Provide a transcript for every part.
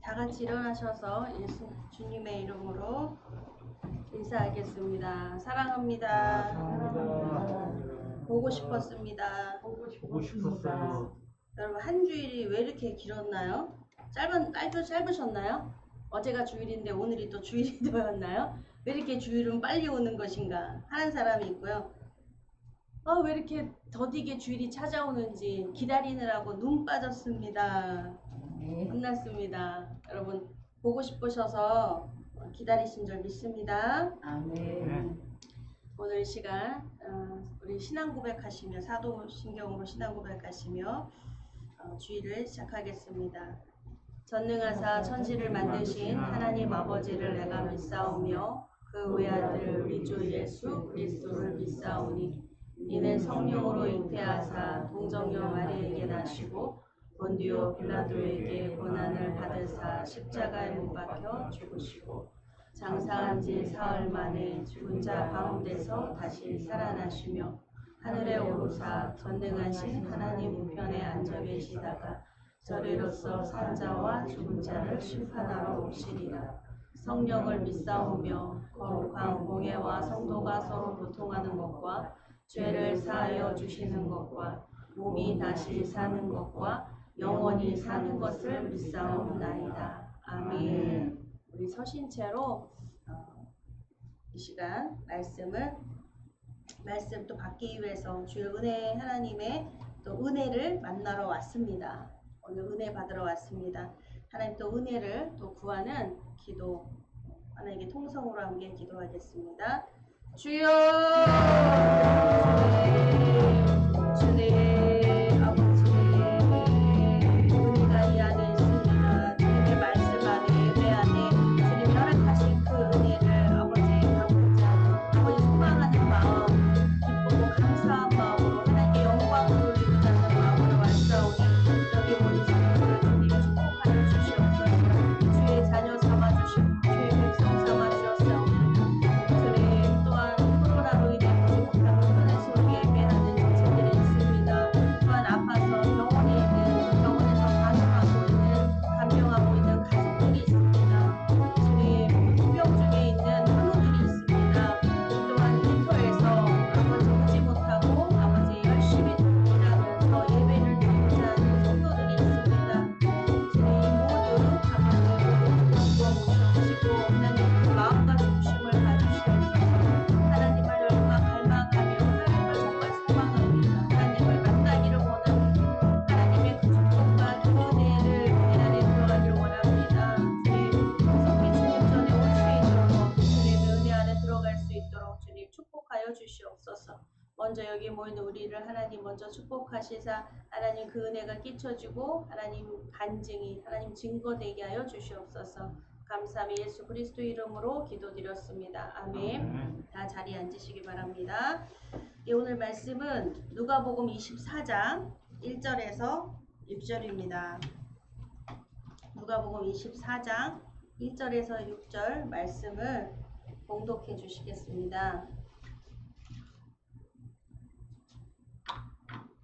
다 같이 일어나셔서 예수 주님의 이름으로 인사하겠습니다. 사랑합니다. 보고 싶었습니다. 보고 싶었어요. 여러분, 한 주일이 왜 이렇게 길었나요? 짧으셨나요? 어제가 주일인데 오늘이 또 주일이 되었나요? 왜 이렇게 주일은 빨리 오는 것인가 하는 사람이 있고요. 왜 이렇게 더디게 주일이 찾아오는지 기다리느라고 눈 빠졌습니다. 끝났습니다. 여러분, 보고 싶으셔서 기다리신 줄 믿습니다. 아멘. 오늘 시간 우리 신앙 고백하시며 사도신경으로 신앙 고백하시며 주일을 시작하겠습니다. 전능하사 천지를 만드신 하나님 아버지를 내가 믿사오며 그 외아들 우리 주 예수 그리스도를 믿사오니 이는 성령으로 잉태하사 동정녀 마리에게 나시고 본디오 빌라도에게 고난을 받으사 십자가에 못 박혀 죽으시고 장사한 지 사흘 만에 죽은 자 가운데서 다시 살아나시며 하늘에 오르사 전능하신 하나님 우편에 앉아 계시다가 저리로서 산 자와 죽은 자를 심판하러 오시리라. 성령을 믿사오며 거룩한 공예와 성도가 서로 교통하는 것과 죄를 사하여 주시는 것과 몸이 다시 사는 것과 영원히 사는 것을 믿사옵나이다. 아멘. 우리 서신 채로 이 시간 말씀 또 받기 위해서 주의 은혜 하나님의 또 은혜를 만나러 왔습니다. 오늘 은혜 받으러 왔습니다. 하나님 또 은혜를 또 구하는 기도 하나님께 통성으로 함께 기도하겠습니다. 주여 주님 아버지 은혜가 이 안에 있습니다. 주님의 말씀 안에 예배 안에 주님 허락하신 그 은혜를 아버지 받고자 아버지 소망하는 마음 기쁘고 감사한 마음으로 하나님께 영광을 돌리고자 하는 마음으로 왔사오니 여기 모인 성도를 주님 축복하여 주시옵소서. 주의 자녀 삼아주시고 주의 백성 삼아주셨사오니 주님 또한 코로나로 인해 보지 못하는 하늘 속에 예배하는 지체들이 있습니다. 또한 아파서 병원에서 간호하고 있는 간병하고 있는 가족들이 있습니다. 주님 투병 중에 있는 환우들이 있습니다. 또한 일터에서 아버지 오지 못하고 아버지 열심히 일하면서 예배를 드리고자 하는 성도들이 있습니다. 주님 모두 가정을 모셔주시고 하나님 그 마음과 중심을 봐주시옵소서. 하나님을 얼마 갈망하며 하나님을 정말 소망합니다. 하나님을 만나기를 원합니다. 하나님의 그 축복과 그 은혜를 내 안에 들어가기를 원합니다. 주님 성리 주님 전에 올 수 있도록 주님의 은혜 안에 들어갈 수 있도록 주님 축복하여 주시옵소서. 먼저 여기 모인 우리를 하나님 먼저 축복하시사 하나님 그 은혜가 끼쳐지고 하나님 간증이 하나님 증거되게 하여 주시옵소서. 감사함이 예수 그리스도 이름으로 기도드렸습니다. 아멘. 다 자리에 앉으시기 바랍니다. 오늘 말씀은 누가복음 24장 1절에서 6절입니다. 누가복음 24장 1절에서 6절 말씀을 봉독해 주시겠습니다.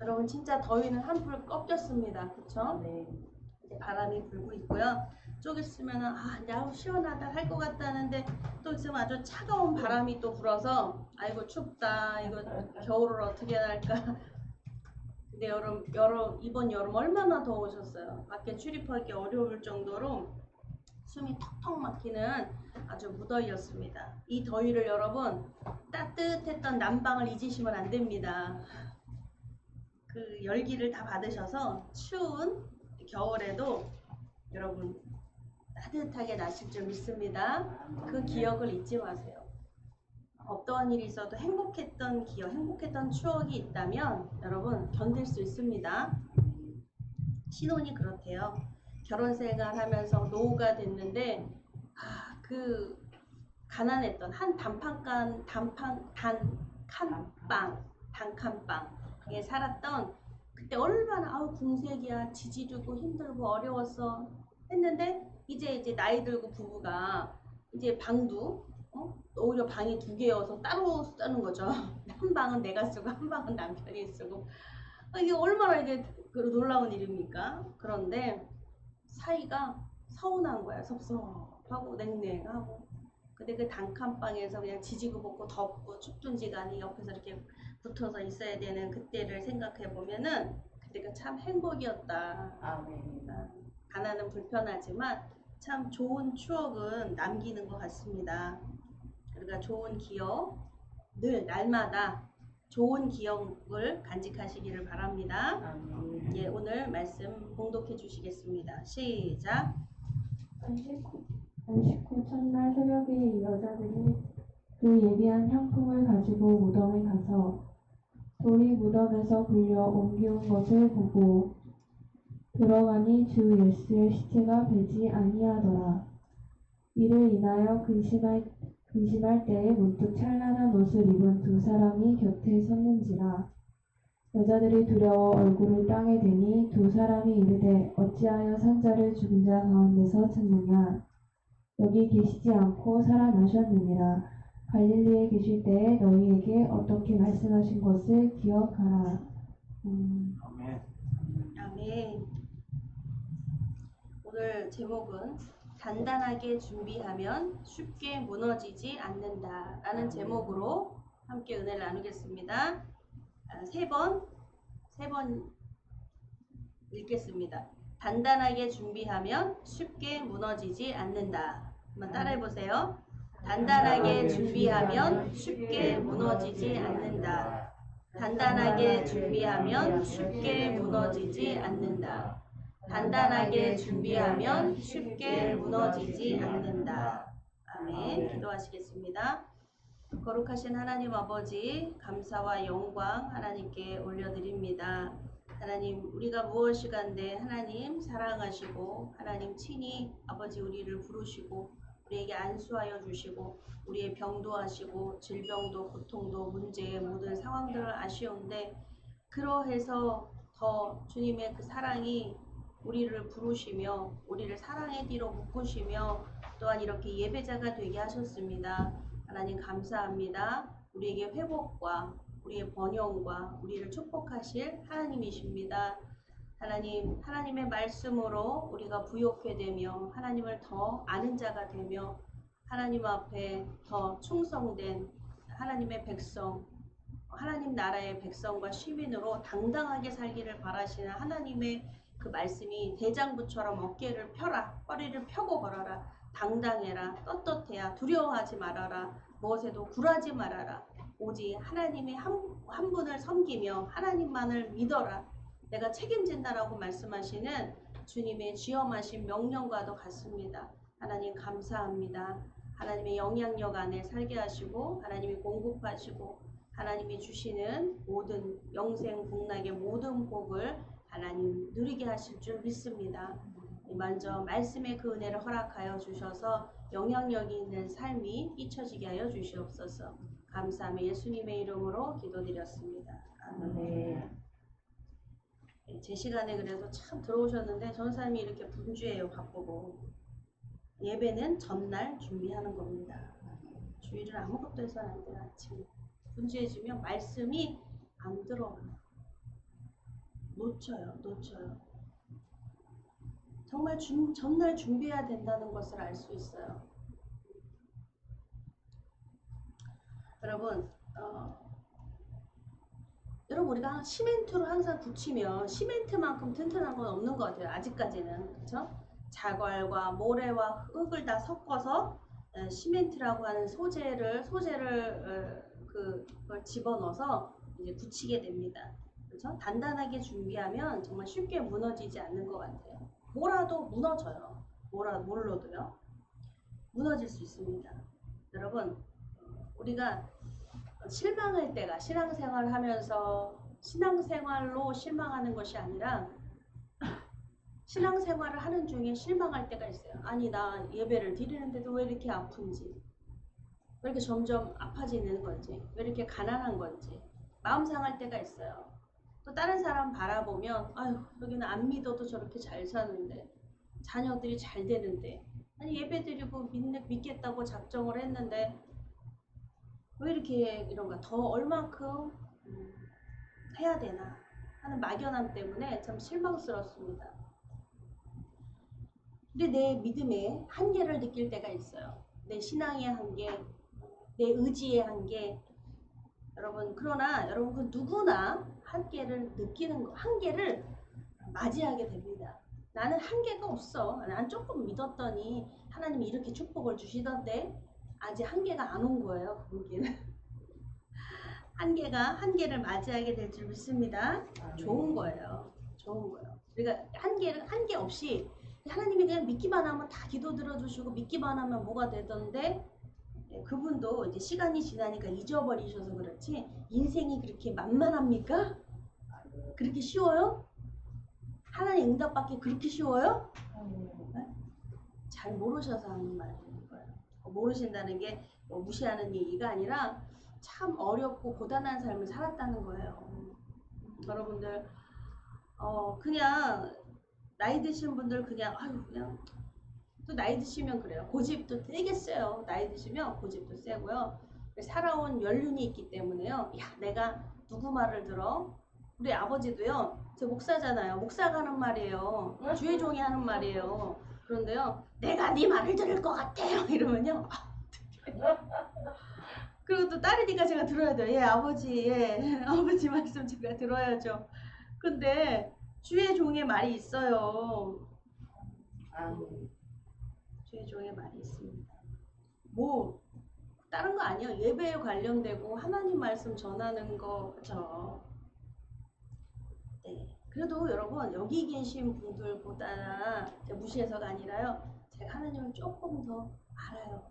여러분 진짜 더위는 한풀 꺾였습니다. 그쵸? 네. 이제 바람이 불고 있고요. 쪽 있으면은 이제 시원하다 할 것 같다는데 또 있으면 아주 차가운 바람이 또 불어서 아이고 춥다. 이거 겨울을 어떻게 할까? 근데 이번 여름 얼마나 더우셨어요. 밖에 출입하기 어려울 정도로 숨이 턱턱 막히는 아주 무더위였습니다. 이 더위를 여러분 따뜻했던 난방을 잊으시면 안 됩니다. 그 열기를 다 받으셔서 추운 겨울에도 여러분 따뜻하게 나실 줄 믿습니다. 그 기억을 잊지 마세요. 어떠한 일이 있어도 행복했던 기억, 행복했던 추억이 있다면 여러분 견딜 수 있습니다. 신혼이 그렇대요. 결혼 생활 하면서 노후가 됐는데 그 가난했던 한 단칸방에 살았던 그때 얼마나 궁색이야 지지르고 힘들고 어려웠어 했는데 이제 나이 들고 부부가 이제 방도 오히려 방이 2개여서 따로 쓰는 거죠. 한 방은 내가 쓰고 한 방은 남편이 쓰고 이게 얼마나 이게 놀라운 일입니까? 그런데 사이가 서운한 거야. 섭섭하고 냉랭하고. 근데 그 단칸방에서 그냥 지지고 볶고 덥고 춥든지 간에 옆에서 이렇게 붙어서 있어야 되는 그때를 생각해 보면은 그때가 참 행복이었다. 아멘. 가난은 불편하지만 참 좋은 추억은 남기는 것 같습니다. 그러니까 좋은 기억, 늘 날마다 좋은 기억을 간직하시기를 바랍니다. 아멘. 예, 오늘 말씀 봉독해 주시겠습니다. 시작. 안식 후 첫날 새벽에 이 여자들이 그 예비한 향품을 가지고 무덤에 가서 돌이 무덤에서 굴려 옮기운 것을 보고 들어가니 주 예수의 시체가 배지 아니하더라. 이를 인하여 근심할 때에 문득 찬란한 옷을 입은 두 사람이 곁에 섰는지라. 여자들이 두려워 얼굴을 땅에 대니 두 사람이 이르되 어찌하여 산자를 죽은 자 가운데서 찾느냐. 여기 계시지 않고 살아나셨느니라. 갈릴리에 계실 때에 너희에게 어떻게 말씀하신 것을 기억하라. 아멘. 아멘. 오늘 제목은 단단하게 준비하면 쉽게 무너지지 않는다 라는 제목으로 함께 은혜를 나누겠습니다. 세 번 읽겠습니다. 단단하게 준비하면 쉽게 무너지지 않는다. 한번 따라해 보세요. 단단하게 준비하면 쉽게 무너지지 않는다. 단단하게 준비하면 쉽게 무너지지 않는다. 단단하게 준비하면 쉽게 무너지지 않는다. 아멘. 기도하시겠습니다. 거룩하신 하나님 아버지, 감사와 영광 하나님께 올려드립니다. 하나님, 우리가 무엇이간데 하나님 사랑하시고 하나님 친히 아버지 우리를 부르시고 우리에게 안수하여 주시고 우리의 병도 하시고 질병도 고통도 문제의 모든 상황들을 아시온데 그러해서 더 주님의 그 사랑이 우리를 부르시며 우리를 사랑의 뒤로 묶으시며 또한 이렇게 예배자가 되게 하셨습니다. 하나님 감사합니다. 우리에게 회복과 우리의 번영과 우리를 축복하실 하나님이십니다. 하나님, 하나님의 말씀으로 우리가 부욕해 되며 하나님을 더 아는 자가 되며 하나님 앞에 더 충성된 하나님의 백성, 하나님 나라의 백성과 시민으로 당당하게 살기를 바라시는 하나님의 그 말씀이 대장부처럼 어깨를 펴라, 허리를 펴고 걸어라, 당당해라, 떳떳해야, 두려워하지 말아라, 무엇에도 굴하지 말아라. 오직 하나님의 한 분을 섬기며 하나님만을 믿어라. 내가 책임진다라고 말씀하시는 주님의 지엄하신 명령과도 같습니다. 하나님 감사합니다. 하나님의 영향력 안에 살게 하시고 하나님이 공급하시고 하나님이 주시는 모든 영생 복락의 모든 복을 하나님 누리게 하실 줄 믿습니다. 먼저 말씀의 그 은혜를 허락하여 주셔서 영향력이 있는 삶이 잊혀지게 하여 주시옵소서. 감사하며 예수님의 이름으로 기도드렸습니다. 아멘. 제 시간에 그래도 참 들어오셨는데 전사님이 이렇게 분주해요. 바쁘고. 예배는 전날 준비하는 겁니다. 주일은 아무것도 해서는 안 돼요. 아침에. 분주해지면 말씀이 안 들어와요. 놓쳐요. 정말 전날 준비해야 된다는 것을 알 수 있어요. 여러분, 여러분 우리가 시멘트로 항상 붙이면 시멘트만큼 튼튼한 건 없는 것 같아요. 아직까지는. 그렇죠? 자갈과 모래와 흙을 다 섞어서 시멘트라고 하는 소재를 그걸 집어넣어서 이제 붙이게 됩니다. 그렇죠? 단단하게 준비하면 정말 쉽게 무너지지 않는 것 같아요. 뭐라도 무너져요. 뭘로도요. 무너질 수 있습니다. 여러분, 우리가 실망할 때가 신앙생활을 하면서 신앙생활로 실망하는 것이 아니라 신앙생활을 하는 중에 실망할 때가 있어요. 아니 나 예배를 드리는데도 왜 이렇게 아픈지, 왜 이렇게 점점 아파지는 건지, 왜 이렇게 가난한 건지 마음 상할 때가 있어요. 또 다른 사람 바라보면 아유 여기는 안 믿어도 저렇게 잘 사는데 자녀들이 잘 되는데 아니 예배 드리고 믿겠다고 작정을 했는데 왜 이렇게 이런가 더 얼만큼 해야 되나 하는 막연함 때문에 참 실망스럽습니다. 근데 내 믿음의 한계를 느낄 때가 있어요. 내 신앙의 한계, 내 의지의 한계. 여러분, 그러나 여러분 그 누구나 한계를 느끼는 거, 한계를 맞이하게 됩니다. 나는 한계가 없어. 난 조금 믿었더니 하나님이 이렇게 축복을 주시던데 아직 한계가 안 온 거예요. 그분께는. 한계를 맞이하게 될 줄 믿습니다. 좋은 거예요. 좋은 거예요. 그러니까 한계 없이 하나님이 그냥 믿기만 하면 다 기도 들어주시고 믿기만 하면 뭐가 되던데 그분도 이제 시간이 지나니까 잊어버리셔서 그렇지 인생이 그렇게 만만합니까? 그렇게 쉬워요? 하나님 응답받기 그렇게 쉬워요? 네? 잘 모르셔서 하는 말인 거예요. 모르신다는 게 뭐 무시하는 얘기가 아니라 참 어렵고 고단한 삶을 살았다는 거예요. 여러분들 그냥 나이 드신 분들 그냥 또 나이 드시면 그래요. 고집도 되게 세요. 나이 드시면 고집도 세고요. 살아온 연륜이 있기 때문에요. 야, 내가 누구 말을 들어? 우리 아버지도요. 제 목사잖아요. 목사가 하는 말이에요. 주의 종이 하는 말이에요. 그런데요. 내가 네 말을 들을 것 같아요. 이러면요. 그리고 또 딸이니까 제가 들어야 돼요. 예, 아버지, 예. 아버지 말씀 제가 들어야죠. 근데 주의 종의 말이 있어요. 주의 종의 말이 있습니다. 뭐 다른 거 아니에요. 예배에 관련되고 하나님 말씀 전하는 거죠. 네. 그래도 여러분 여기 계신 분들보다 무시해서가 아니라요. 제가 하나님을 조금 더 알아요.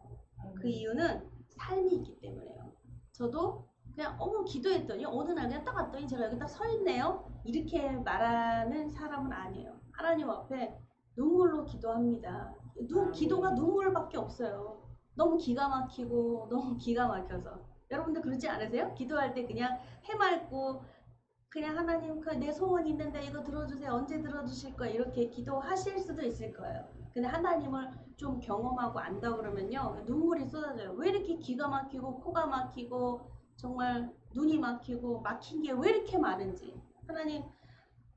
그 이유는 삶이 있기 때문에요. 저도 그냥 기도했더니 어느 날 그냥 딱 왔더니 제가 여기 딱 서 있네요. 이렇게 말하는 사람은 아니에요. 하나님 앞에 눈물로 기도합니다. 기도가 눈물밖에 없어요. 너무 기가 막히고 너무 기가 막혀서. 여러분들 그렇지 않으세요? 기도할 때 그냥 해맑고 그냥 하나님 내 소원 있는데 이거 들어주세요. 언제 들어주실 거예요? 이렇게 기도하실 수도 있을 거예요. 근데 하나님을 좀 경험하고 안다 그러면요. 눈물이 쏟아져요. 왜 이렇게 기가 막히고 코가 막히고 정말 눈이 막히고 막힌 게 왜 이렇게 많은지. 하나님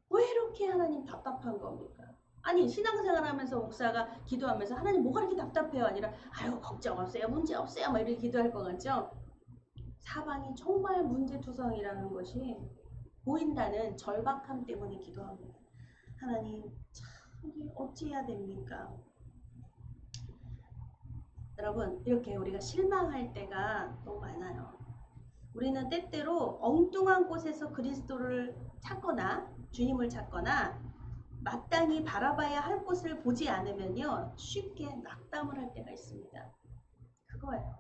왜 이렇게 하나님 답답한 겁니까? 아니 신앙생활 하면서 목사가 기도하면서 하나님 뭐가 이렇게 답답해요? 아니라 아유 걱정 없어요. 문제 없어요. 막 이렇게 기도할 것 같죠? 사방이 정말 문제투성이라는 것이 보인다는 절박함 때문에 기도합니다. 하나님 참 어찌해야 됩니까? 여러분 이렇게 우리가 실망할 때가 너무 많아요. 우리는 때때로 엉뚱한 곳에서 그리스도를 찾거나 주님을 찾거나 마땅히 바라봐야 할 곳을 보지 않으면요 쉽게 낙담을 할 때가 있습니다. 그거예요.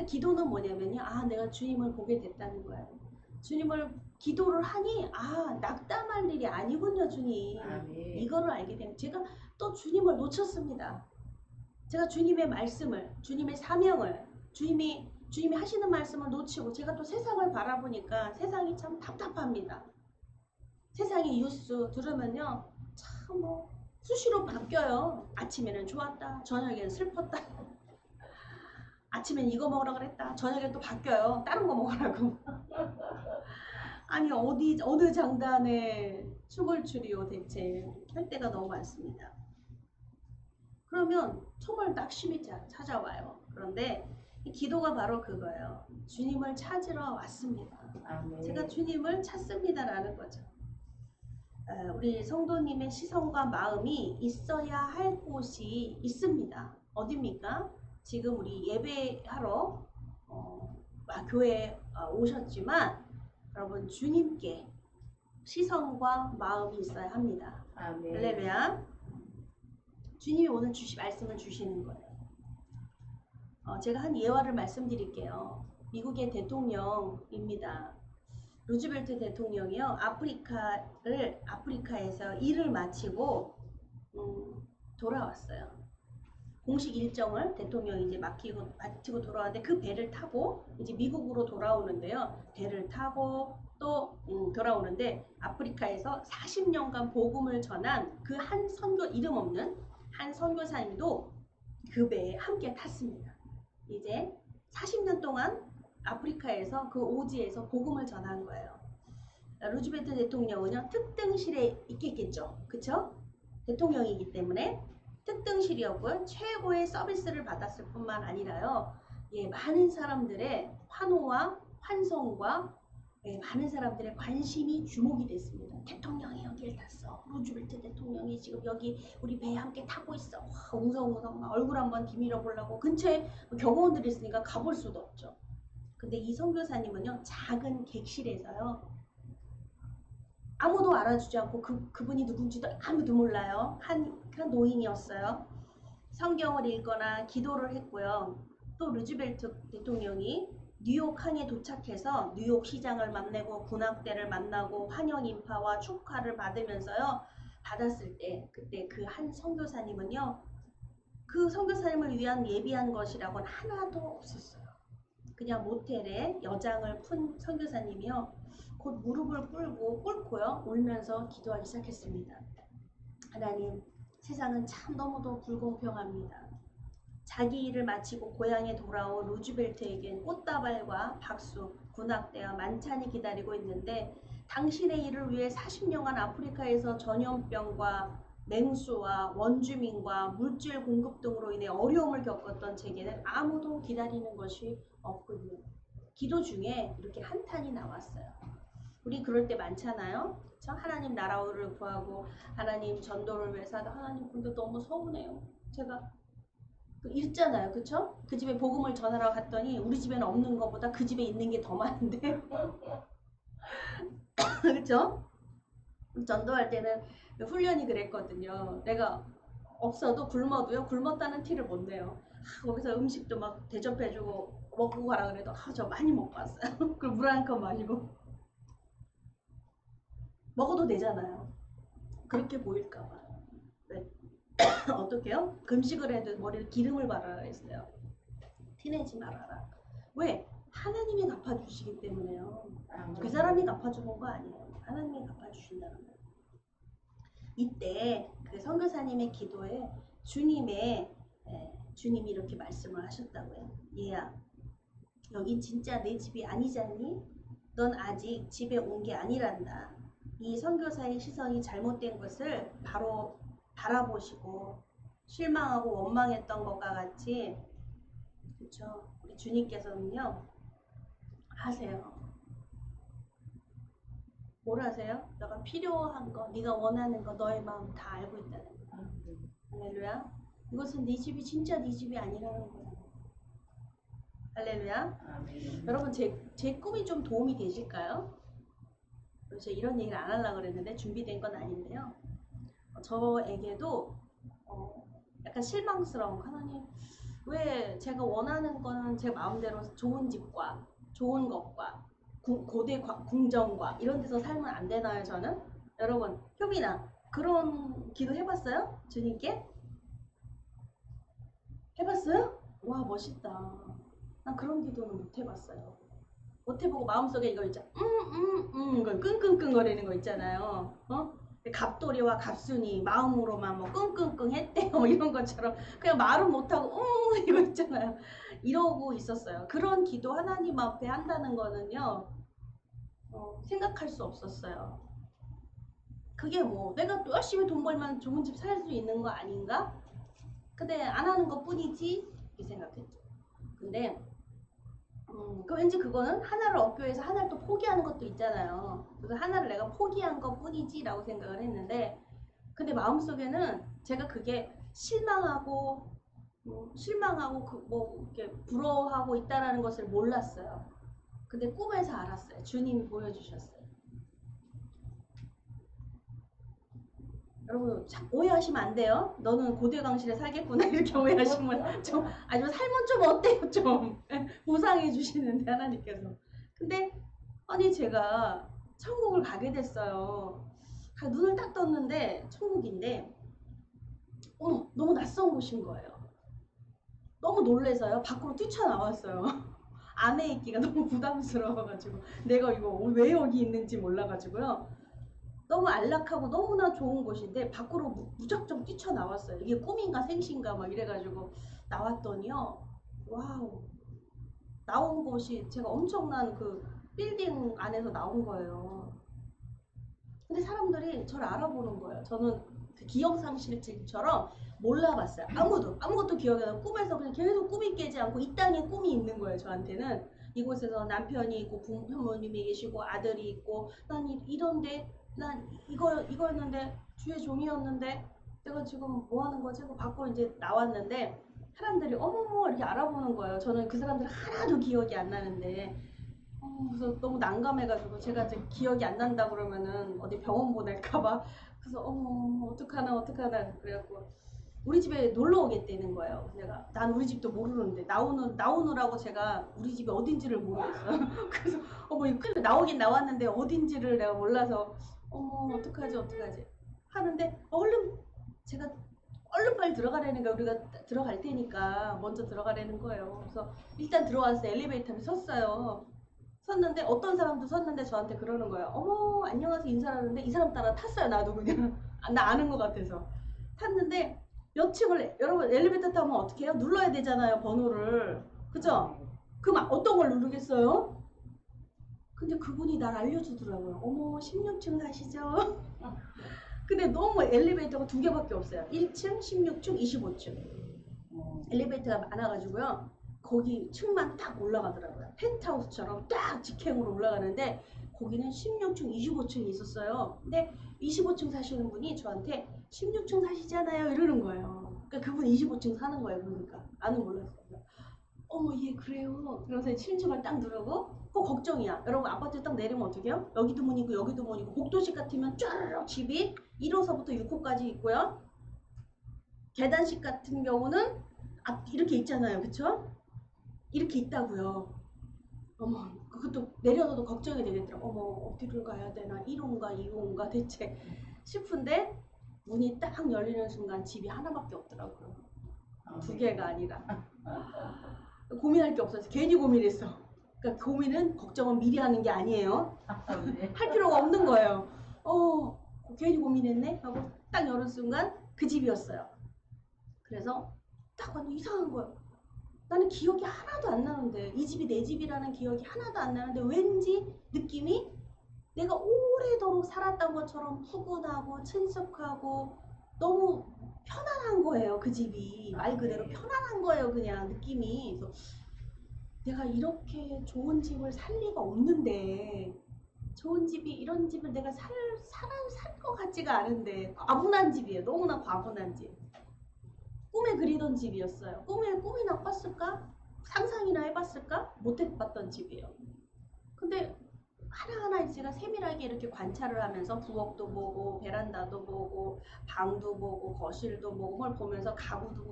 기도는 뭐냐면요 내가 주님을 보게 됐다는 거예요. 주님을 기도를 하니 낙담할 일이 아니군요 주님. 이거를 알게 되면 제가 또 주님을 놓쳤습니다. 제가 주님의 말씀을 주님의 사명을 주님이 하시는 말씀을 놓치고 제가 또 세상을 바라보니까 세상이 참 답답합니다. 세상의 뉴스 들으면요 참 수시로 바뀌어요. 아침에는 좋았다 저녁에는 슬펐다. 아침엔 이거 먹으라 그랬다 저녁에 또 바뀌어요. 다른 거 먹으라고. 아니 어느 장단에 춤을 추리요 대체 할 때가 너무 많습니다. 그러면 정말 낙심이 찾아와요. 그런데 기도가 바로 그거예요. 주님을 찾으러 왔습니다. 제가 주님을 찾습니다라는 거죠. 우리 성도님의 시선과 마음이 있어야 할 곳이 있습니다. 어디입니까? 지금 우리 예배하러 교회에 오셨지만 여러분 주님께 시선과 마음이 있어야 합니다. 할렐루야. 주님이 오늘 말씀을 주시는 거예요. 제가 한 예화를 말씀드릴게요. 미국의 대통령입니다. 루즈벨트 대통령이요. 아프리카에서 일을 마치고 돌아왔어요. 공식 일정을 대통령이 이제 마치고 돌아왔는데 그 배를 타고 이제 미국으로 돌아오는데요. 배를 타고 또 돌아오는데 아프리카에서 40년간 복음을 전한 그 한 이름 없는 한 선교사님도 그 배에 함께 탔습니다. 이제 40년 동안 아프리카에서 그 오지에서 복음을 전한 거예요. 루즈벨트 대통령은요 특등실에 있겠죠. 그쵸? 대통령이기 때문에 특등실이었고요. 최고의 서비스를 받았을 뿐만 아니라요. 예, 많은 사람들의 환호와 환성과 많은 사람들의 관심이 주목이 됐습니다. 대통령이 여기를 탔어. 루즈벨트 대통령이 지금 여기 우리 배에 함께 타고 있어. 와, 웅성웅성 막 얼굴 한번 디밀어 보려고 근처에 경호원들이 있으니까 가볼 수도 없죠. 근데 이 선교사님은요, 작은 객실에서요, 아무도 알아주지 않고 그분이 누군지도 아무도 몰라요. 한 노인이었어요. 성경을 읽거나 기도를 했고요. 또 루즈벨트 대통령이 뉴욕 항에 도착해서 뉴욕 시장을 만나고 군악대를 만나고 환영 인파와 축하를 받으면서요. 받았을 때 그때 그 한 선교사님은요. 그 선교사님을 위한 예비한 것이라고는 하나도 없었어요. 그냥 모텔에 여장을 푼 선교사님이요. 곧 무릎을 꿇고요. 울면서 기도하기 시작했습니다. 하나님, 세상은 참 너무도 불공평합니다. 자기 일을 마치고 고향에 돌아온 루즈벨트에겐 꽃다발과 박수, 군악대와 만찬이 기다리고 있는데 당신의 일을 위해 40년간 아프리카에서 전염병과 맹수와 원주민과 물질 공급 등으로 인해 어려움을 겪었던 제게는 아무도 기다리는 것이 없군요. 기도 중에 이렇게 한탄이 나왔어요. 우리 그럴 때 많잖아요. 그쵸? 하나님 나라를 구하고 하나님 전도를 위해서 하다 하나님 근데 너무 서운해요. 제가 읽잖아요. 그쵸? 그 집에 복음을 전하러 갔더니 우리 집에는 없는 것보다 그 집에 있는 게 더 많은데 그쵸? 전도할 때는 훈련이 그랬거든요. 내가 없어도 굶어도요. 굶었다는 티를 못 내요. 거기서 음식도 막 대접해주고 먹고 가라 그래도 저 많이 먹고 왔어요. 그럼 물 한 컵 마시고 먹어도 되잖아요. 그렇게 보일까봐. 네. 어떻게요? 금식을 해도 머리를 기름을 바르라 했어요. 티내지 말아라. 왜? 하나님이 갚아주시기 때문에요. 그 사람이 갚아주는 거 아니에요. 하나님이 갚아주신다는 거예요. 이때 그 선교사님의 기도에 주님이 이렇게 말씀을 하셨다고요. 얘야, 여긴 진짜 내 집이 아니잖니? 넌 아직 집에 온 게 아니란다. 이 선교사의 시선이 잘못된 것을 바로 바라보시고 실망하고 원망했던 것과 같이 그렇죠. 우리 주님께서는요 하세요. 뭘 하세요? 너가 필요한 거, 네가 원하는 거, 너의 마음 다 알고 있다는 거예요. 할렐루야. 이것은 네 집이 진짜 네 집이 아니라는 거예요. 할렐루야. 여러분 제 꿈이 좀 도움이 되실까요? 제가 이런 얘기를 안 하려고 그랬는데 준비된 건 아닌데요. 저에게도 약간 실망스러운 하나님 왜 제가 원하는 거는 제 마음대로 좋은 집과 좋은 것과 고대 궁정과 이런 데서 살면 안 되나요 저는? 여러분 효빈아 그런 기도 해봤어요? 주님께? 해봤어요? 와 멋있다. 난 그런 기도는 못 해봤어요. 못 해보고 마음속에 이거 있죠. 이거 끙끙끙거리는 거 있잖아요. 갑돌이와 갑순이 마음으로만 뭐 끙끙끙 했대요. 뭐 이런 것처럼 그냥 말은 못하고 이거 있잖아요. 이러고 있었어요. 그런 기도 하나님 앞에 한다는 거는요. 생각할 수 없었어요. 그게 뭐 내가 또 열심히 돈 벌면 좋은 집 살 수 있는 거 아닌가? 근데 안 하는 것 뿐이지 이렇게 생각했죠. 근데 그 왠지 그거는 하나를 얻기 위해서 하나를 또 포기하는 것도 있잖아요. 그래서 하나를 내가 포기한 것 뿐이지 라고 생각을 했는데 근데 마음속에는 제가 그게 실망하고 뭐 이렇게 부러워하고 있다라는 것을 몰랐어요. 근데 꿈에서 알았어요. 주님이 보여주셨어요. 여러분 오해하시면 안 돼요. 너는 고대강실에 살겠구나 이렇게 오해하시면 좀 아주 삶은 좀 어때요 좀 보상해 주시는데 하나님께서. 근데 아니 제가 천국을 가게 됐어요. 눈을 딱 떴는데 천국인데 너무 낯선 곳인 거예요. 너무 놀래서요 밖으로 뛰쳐나왔어요. 안에 있기가 너무 부담스러워가지고 내가 이거 왜 여기 있는지 몰라가지고요. 너무 안락하고 너무나 좋은 곳인데 밖으로 무작정 뛰쳐나왔어요. 이게 꿈인가 생신가 막 이래가지고 나왔더니요. 와우. 나온 곳이 제가 엄청난 그 빌딩 안에서 나온 거예요. 근데 사람들이 저를 알아보는 거예요. 저는 그 기억상실증처럼 몰라봤어요. 아무것도 기억이 안 나고 꿈에서 그냥 계속 꿈이 깨지 않고 이 땅에 꿈이 있는 거예요. 저한테는 이곳에서 남편이 있고 부모님이 계시고 아들이 있고 난 이런데 난 이거였는데 주의 종이었는데 내가 지금 뭐 하는 거지? 그 밖으로 이제 나왔는데 사람들이 어머머 이렇게 알아보는 거예요. 저는 그 사람들 하나도 기억이 안 나는데 그래서 너무 난감해가지고 제가 이제 기억이 안 난다 그러면은 어디 병원 보낼까봐 그래서 어떡하나 그래갖고 우리 집에 놀러 오겠다는 거예요. 내가 난 우리 집도 모르는데 나오느라고 제가 우리 집이 어딘지를 모르겠어요. 그래서 이거 나오긴 나왔는데 어딘지를 내가 몰라서 어떡하지 하는데 제가 얼른 빨리 들어가라는 거야. 우리가 들어갈 테니까 먼저 들어가라는 거예요. 그래서 일단 들어와서 엘리베이터에 섰어요. 섰는데 어떤 사람도 섰는데 저한테 그러는 거예요. 어머 안녕하세요 인사를 하는데 이 사람 따라 탔어요. 나도 그냥 나 아는 것 같아서 탔는데 몇 층을 여러분 엘리베이터 타면 어떻게 해요? 눌러야 되잖아요 번호를. 그죠? 그럼 어떤 걸 누르겠어요? 근데 그분이 날 알려주더라고요. 어머 16층 가시죠. 근데 너무 엘리베이터가 두 개밖에 없어요. 1층, 16층, 25층. 엘리베이터가 많아가지고요. 거기 층만 딱 올라가더라고요. 펜트하우스처럼 딱 직행으로 올라가는데 거기는 16층, 25층이 있었어요. 근데 25층 사시는 분이 저한테 16층 사시잖아요 이러는 거예요. 그러니까 그분 25층 사는 거예요. 그러니까 나는 몰랐어요. 어머 얘 그래요. 그래서 7층을 딱 누르고 걱정이야. 여러분 아파트 딱 내리면 어떻게 해요? 여기도 문 있고 여기도 문 있고 복도식 같으면 쫙 집이 1호서부터 6호까지 있고요. 계단식 같은 경우는 이렇게 있잖아요. 그쵸? 이렇게 있다고요. 어머 그것도 내려서도 걱정이 되겠더라고. 어머 어디를 가야 되나 1호인가 2호인가 대체 싶은데 문이 딱 열리는 순간 집이 하나밖에 없더라고요. 두 개가 아니라. 고민할 게 없어서 괜히 고민했어. 그러니까 고민은 걱정은 미리 하는 게 아니에요. 할 필요가 없는 거예요. 괜히 고민했네 하고 딱 열은 순간 그 집이었어요. 그래서 딱 완전 이상한 거예요. 나는 기억이 하나도 안 나는데 이 집이 내 집이라는 기억이 하나도 안 나는데 왠지 느낌이 내가 오래도록 살았던 것처럼 푸근하고 친숙하고 너무 편안한 거예요. 그 집이 말 그대로 편안한 거예요. 그냥 느낌이. 그래서 내가 이렇게 좋은 집을 살 리가 없는데 좋은 집이 이런 집을 내가 살 것 같지가 않은데 과분한 집이에요. 너무나 과분한 집. 꿈에 그리던 집이었어요. 꿈이나 꿨을까? 상상이나 해봤을까? 못 해봤던 집이에요. 근데 하나하나 제가 세밀하게 이렇게 관찰을 하면서 부엌도 보고 베란다도 보고 방도 보고 거실도 보고 뭘 보면서 가구도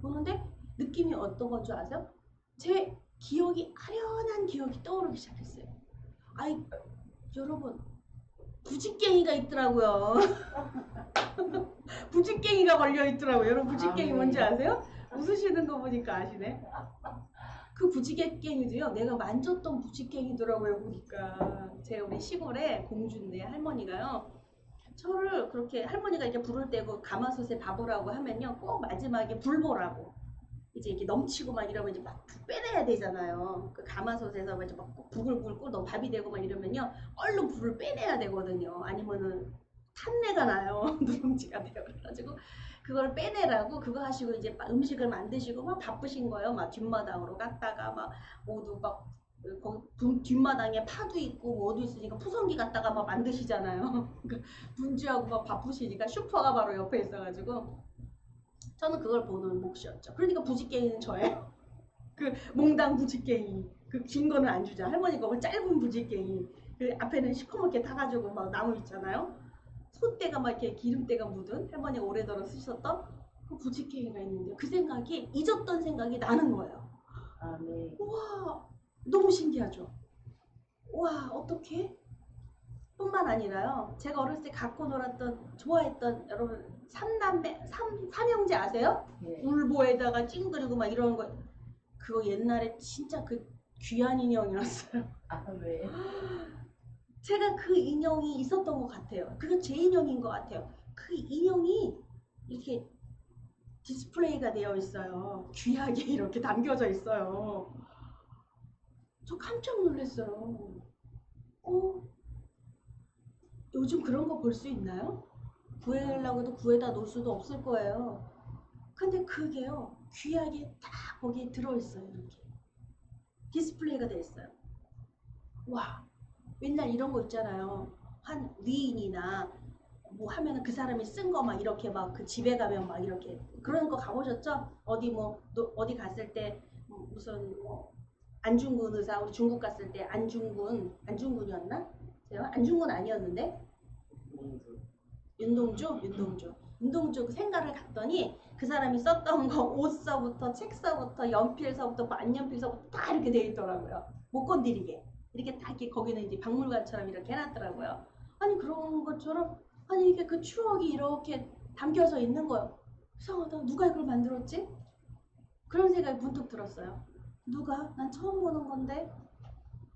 보는데 느낌이 어떤 건 줄 아세요? 제 기억이 아련한 기억이 떠오르기 시작했어요. 여러분 부직갱이가 있더라고요. 부직갱이가 걸려있더라고요. 여러분 부직갱이 뭔지 아세요? 웃으시는 거 보니까 아시네. 그 부직갱이도요. 내가 만졌던 부직갱이더라고요. 보니까 제가 우리 시골에 공주인데 할머니가요. 저를 그렇게 할머니가 이렇게 불을 떼고 가마솥에 밥을 하고 하면요. 꼭 마지막에 불 보라고. 이제 이렇게 넘치고 막 이러면 이제 막 빼내야 되잖아요. 그 가마솥에서 이제 막 부글부글 끓고 밥이 되고 막 이러면요. 얼른 불을 빼내야 되거든요. 아니면은 탄내가 나요. 누룽지가 돼요. 그래가지고 그걸 빼내라고 그거 하시고 이제 음식을 만드시고 막 바쁘신 거예요. 막 뒷마당으로 갔다가 막 모두 막 뒷마당에 파도 있고 뭐도 있으니까 푸성기 갖다가 막 만드시잖아요. 그러니까 분주하고 막 바쁘시니까 슈퍼가 바로 옆에 있어가지고 저는 그걸 보는 몫이었죠. 그러니까 부직갱이는 저예요. 그 몽당 부직갱이. 그 긴 거는 안 주자. 할머니가 그 짧은 부직갱이. 그 앞에는 시커멓게 타가지고 막 나무 있잖아요. 솥대가 막 이렇게 기름때가 묻은 할머니가 오래도록 쓰셨던 그 부직갱이가 있는데 그 생각이 잊었던 생각이 나는 거예요. 네. 우와 너무 신기하죠. 우와 어떻게? 뿐만 아니라요. 제가 어렸을 때 갖고 놀았던 좋아했던 여러분 삼형제 아세요? 네. 울보에다가 찡그리고 막 이런 거 그거 옛날에 진짜 그 귀한 인형이었어요. 왜? 제가 그 인형이 있었던 것 같아요. 그게 제 인형인 것 같아요. 그 인형이 이렇게 디스플레이가 되어 있어요. 귀하게 이렇게 담겨져 있어요. 저 깜짝 놀랐어요. 요즘 그런 거 볼 수 있나요? 구해려고 해도 구해다 놓을 수도 없을 거예요. 근데 그게요, 귀하게 딱 거기에 들어있어요. 이렇게 디스플레이가 돼 있어요. 와, 맨날 이런 거 있잖아요. 한 위인이나 뭐 하면은 그 사람이 쓴 거 막 이렇게 막 그 집에 가면 막 이렇게 그런 거 가보셨죠? 어디 뭐 어디 갔을 때 무슨 뭐 안중근 의사 우리 중국 갔을 때 안중근이었나? 제가 안중근 아니었는데 윤동주 그 생가를 갔더니 그 사람이 썼던 거 옷서부터 책서부터 연필서부터 만년필서부터 다 이렇게 돼 있더라고요. 못 건드리게 이렇게 다 이렇게 거기는 이제 박물관처럼 이렇게 해놨더라고요. 아니 그런 것처럼 아니 이게 그 추억이 이렇게 담겨져 있는 거예요. 이상하다. 누가 이걸 만들었지? 그런 생각이 문득 들었어요. 누가? 난 처음 보는 건데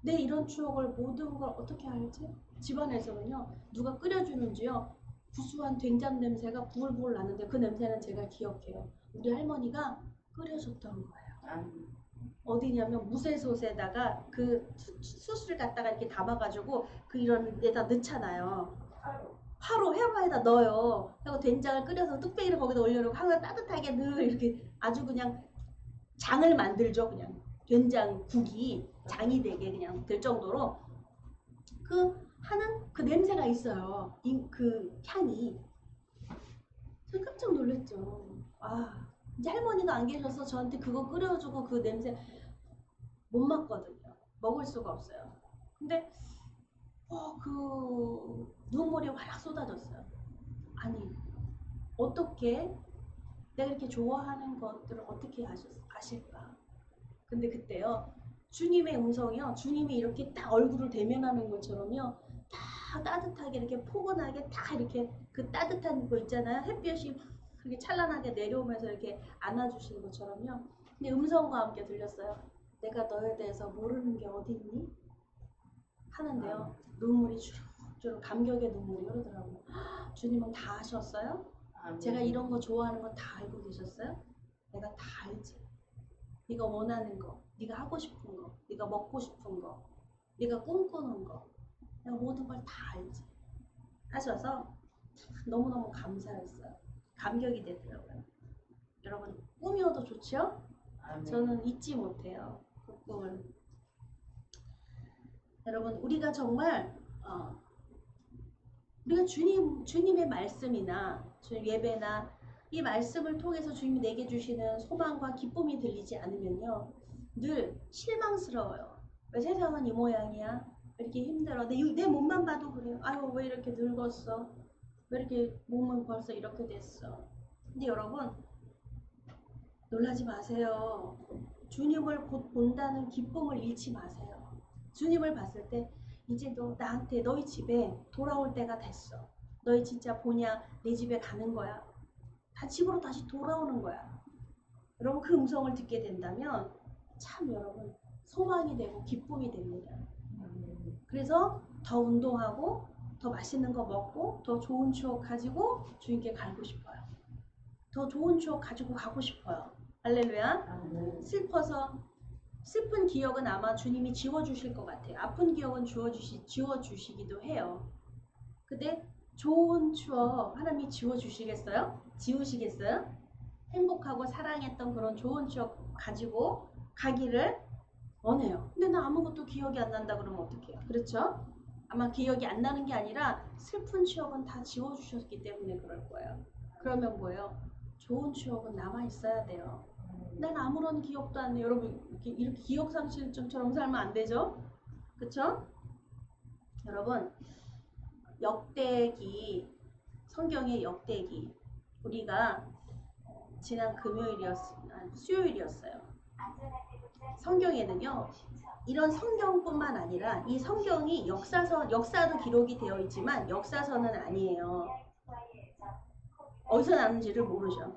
내 이런 추억을 모든 걸 어떻게 알지? 집안에서는요. 누가 끓여주는지요. 구수한 된장 냄새가 부글부글 나는데 그 냄새는 제가 기억해요. 우리 할머니가 끓여줬던 거예요. 어디냐면 무쇠솥에다가 그 수술 갖다가 이렇게 담아가지고 그 이런 데다 넣잖아요. 화로 회로에다 넣어요. 그리고 된장을 끓여서 뚝배기를 거기다 올려놓고 항상 따뜻하게 늘 이렇게 아주 그냥 장을 만들죠. 그냥 된장국이 장이 되게 그냥 될 정도로 그 하는 그 냄새가 있어요. 그 향이. 저 깜짝 놀랐죠. 아, 이제 할머니가 안 계셔서 저한테 그거 끓여주고 그 냄새 못 맡거든요. 먹을 수가 없어요. 근데 그 눈물이 확 쏟아졌어요. 아니 어떻게 내가 이렇게 좋아하는 것들을 어떻게 아실까? 근데 그때요 주님의 음성이요 주님이 이렇게 딱 얼굴을 대면하는 것처럼요 다 따뜻하게 이렇게 포근하게 다 이렇게 그 따뜻한 거 있잖아요 햇볕이 그렇게 찬란하게 내려오면서 이렇게 안아주시는 것처럼요 근데 음성과 함께 들렸어요. 내가 너에 대해서 모르는 게 어디 있니? 하는데요 눈물이 주룩주룩 감격의 눈물이 흐르더라고요. 주님은 다 아셨어요? 제가 이런 거 좋아하는 거 다 알고 계셨어요? 내가 다 알지. 네가 원하는 거, 네가 하고 싶은 거, 네가 먹고 싶은 거, 네가 꿈꾸는 거, 내가 모든 걸 다 알지. 하셔서 너무너무 감사했어요. 감격이 되더라고요. 여러분 꿈이어도 좋죠? 저는 잊지 못해요. 그 꿈을. 여러분 우리가 정말 우리가 주님의 말씀이나 주님 예배나 이 말씀을 통해서 주님이 내게 주시는 소망과 기쁨이 들리지 않으면요. 늘 실망스러워요. 왜 세상은 이 모양이야? 왜 이렇게 힘들어? 내 몸만 봐도 그래요. 아유 왜 이렇게 늙었어? 왜 이렇게 몸은 벌써 이렇게 됐어? 근데 여러분 놀라지 마세요. 주님을 곧 본다는 기쁨을 잃지 마세요. 주님을 봤을 때 이제 너 나한테 너희 집에 돌아올 때가 됐어. 너희 진짜 보냐 내 집에 가는 거야. 다 집으로 다시 돌아오는 거야. 여러분 그 음성을 듣게 된다면 참 여러분 소망이 되고 기쁨이 됩니다. 그래서 더 운동하고 더 맛있는 거 먹고 더 좋은 추억 가지고 주님께 가고 싶어요. 더 좋은 추억 가지고 가고 싶어요. 할렐루야. 슬퍼서 슬픈 기억은 아마 주님이 지워주실 것 같아요. 아픈 기억은 지워주시기도 해요. 근데 좋은 추억 하나님이 지워주시겠어요? 지우시겠어요? 행복하고 사랑했던 그런 좋은 추억 가지고 가기를 원해요. 근데 나 아무것도 기억이 안 난다 그러면 어떡해요? 그렇죠? 아마 기억이 안 나는 게 아니라 슬픈 추억은 다 지워주셨기 때문에 그럴 거예요. 그러면 뭐예요? 좋은 추억은 남아있어야 돼요. 난 아무런 기억도 안 해요. 여러분 이렇게 기억상실증처럼 살면 안 되죠? 그쵸? 여러분 역대기 성경의 역대기 우리가 지난 수요일이었어요. 성경에는요 이런 성경뿐만 아니라 이 성경이 역사도 기록이 되어 있지만 역사서는 아니에요. 어디서 나는지를 모르죠.